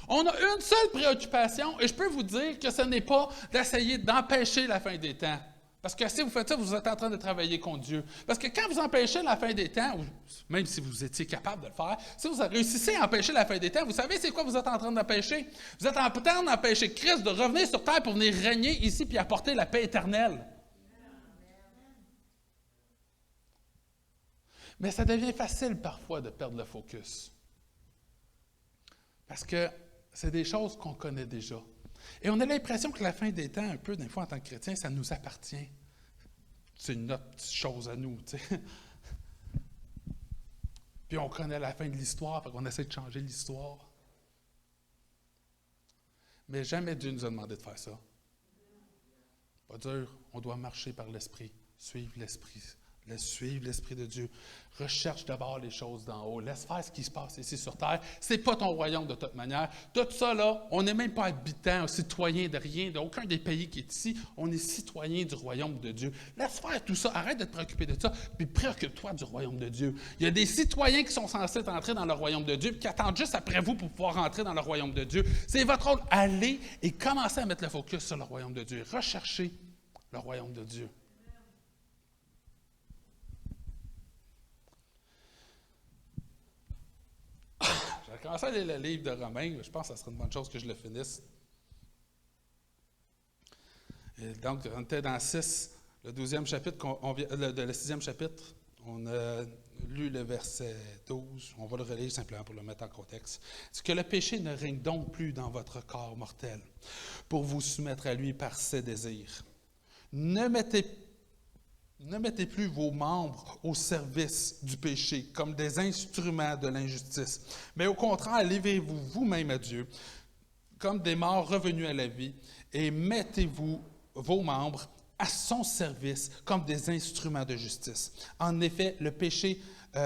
On a une seule préoccupation, et je peux vous dire que ce n'est pas d'essayer d'empêcher la fin des temps. Parce que si vous faites ça, vous êtes en train de travailler contre Dieu. Parce que quand vous empêchez la fin des temps, ou même si vous étiez capable de le faire, si vous réussissez à empêcher la fin des temps, vous savez c'est quoi vous êtes en train d'empêcher? Vous êtes en train d'empêcher Christ de revenir sur terre pour venir régner ici puis apporter la paix éternelle. Mais ça devient facile parfois de perdre le focus. Parce que c'est des choses qu'on connaît déjà. Et on a l'impression que la fin des temps, un peu, des fois, en tant que chrétien, ça nous appartient. C'est notre petite chose à nous, tu sais. Puis on connaît la fin de l'histoire, fait qu'on essaie de changer l'histoire. Mais jamais Dieu nous a demandé de faire ça. Pas dur, on doit marcher par l'Esprit, suivre l'Esprit de Dieu. Recherche d'abord les choses d'en haut. Laisse faire ce qui se passe ici sur terre. Ce n'est pas ton royaume de toute manière. Tout ça, là, on n'est même pas habitant, citoyen de rien, d'aucun des pays qui est ici. On est citoyen du royaume de Dieu. Laisse faire tout ça. Arrête de te préoccuper de ça, puis préoccupe-toi du royaume de Dieu. Il y a des citoyens qui sont censés entrer dans le royaume de Dieu, puis qui attendent juste après vous pour pouvoir entrer dans le royaume de Dieu. C'est votre rôle. Allez et commencez à mettre le focus sur le royaume de Dieu. Recherchez le royaume de Dieu. J'ai commencé à lire le livre de Romains. Je pense que ça serait une bonne chose que je le finisse. Et donc, on était dans 6, le 12e chapitre, le 6e chapitre, on a lu le verset 12, on va le relire simplement pour le mettre en contexte. C'est que le péché ne règne donc plus dans votre corps mortel pour vous soumettre à lui par ses désirs. Ne mettez plus vos membres au service du péché comme des instruments de l'injustice, mais au contraire, livrez-vous vous-même à Dieu comme des morts revenus à la vie et mettez-vous vos membres à son service comme des instruments de justice. En effet, le péché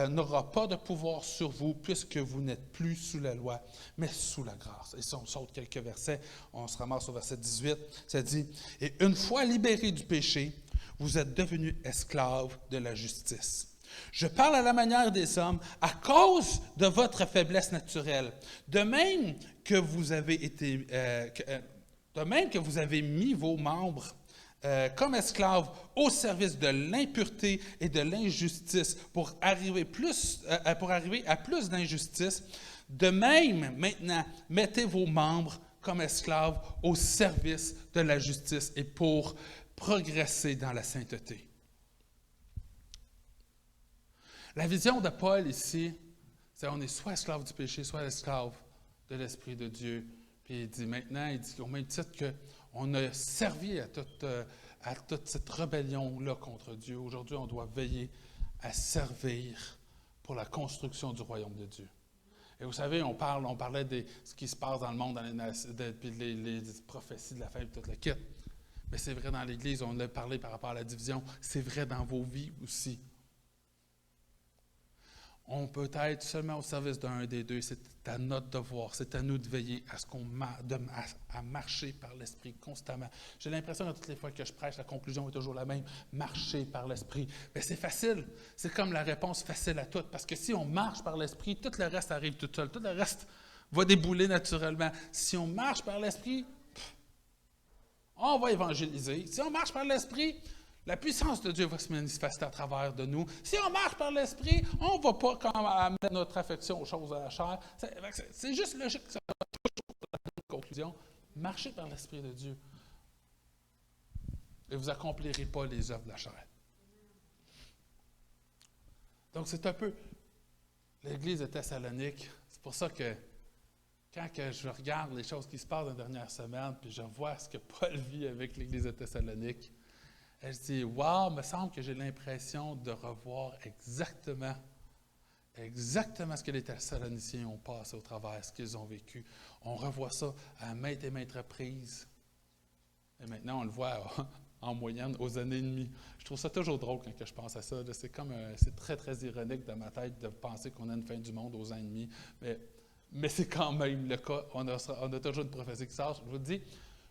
n'aura pas de pouvoir sur vous puisque vous n'êtes plus sous la loi, mais sous la grâce. Et si on saute quelques versets, on se ramasse au verset 18, ça dit « Et une fois libérés du péché, vous êtes devenus esclaves de la justice. Je parle à la manière des hommes à cause de votre faiblesse naturelle, de même que vous avez mis vos membres comme esclaves au service de l'impureté et de l'injustice pour arriver à plus d'injustice. De même, maintenant, mettez vos membres comme esclaves au service de la justice et pour progresser dans la sainteté. » La vision de Paul ici, c'est qu'on est soit esclave du péché, soit esclave de l'Esprit de Dieu. Puis il dit maintenant, il dit au même titre qu'on a servi à toute cette rébellion-là contre Dieu. Aujourd'hui, on doit veiller à servir pour la construction du royaume de Dieu. Et vous savez, on parlait de ce qui se passe dans le monde, puis les prophéties de la fin, toute la quête. Mais c'est vrai dans l'Église, on a parlé par rapport à la division, c'est vrai dans vos vies aussi. On peut être seulement au service d'un des deux, c'est à notre devoir, c'est à nous de veiller à marcher par l'Esprit constamment. J'ai l'impression que toutes les fois que je prêche, la conclusion est toujours la même, marcher par l'Esprit. Mais c'est facile, c'est comme la réponse facile à tout, parce que si on marche par l'Esprit, tout le reste arrive tout seul, tout le reste va débouler naturellement. Si on marche par l'Esprit, on va évangéliser. Si on marche par l'Esprit, la puissance de Dieu va se manifester à travers de nous. Si on marche par l'Esprit, on ne va pas amener notre affection aux choses de la chair. C'est juste logique que ça va toujours à la conclusion. Marchez par l'Esprit de Dieu. Et vous n'accomplirez pas les œuvres de la chair. Donc, c'est un peu l'Église de Thessalonique. C'est pour ça que quand je regarde les choses qui se passent dans les dernières semaines, puis je vois ce que Paul vit avec l'Église de Thessalonique, je dis, wow, il me semble que j'ai l'impression de revoir exactement ce que les Thessaloniciens ont passé au travers, ce qu'ils ont vécu. On revoit ça à maintes et maintes reprises. Et maintenant, on le voit en moyenne aux années et demie. Je trouve ça toujours drôle quand je pense à ça. C'est très, très ironique dans ma tête de penser qu'on a une fin du monde aux ans et demi. Mais c'est quand même le cas. On a toujours une prophétie qui sort. Je vous dis,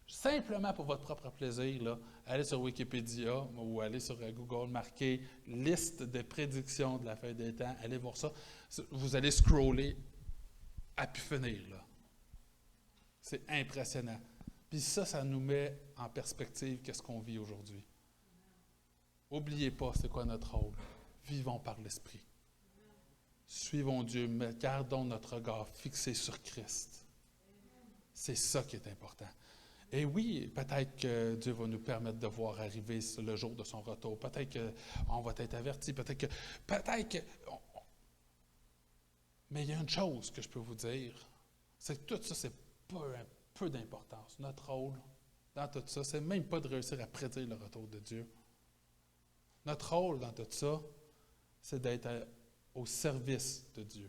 simplement pour votre propre plaisir, là, allez sur Wikipédia ou allez sur Google, marquez « Liste de prédictions de la fin des temps ». Allez voir ça. Vous allez scroller à pu finir, là. C'est impressionnant. Puis ça nous met en perspective qu'est-ce qu'on vit aujourd'hui. N'oubliez pas c'est quoi notre rôle. Vivons par l'Esprit. Suivons Dieu, mais gardons notre regard fixé sur Christ. C'est ça qui est important. Et oui, peut-être que Dieu va nous permettre de voir arriver le jour de son retour. Peut-être qu'on va être averti. Mais il y a une chose que je peux vous dire, c'est que tout ça, c'est pas un peu d'importance. Notre rôle dans tout ça, c'est même pas de réussir à prédire le retour de Dieu. Notre rôle dans tout ça, c'est d'être au service de Dieu.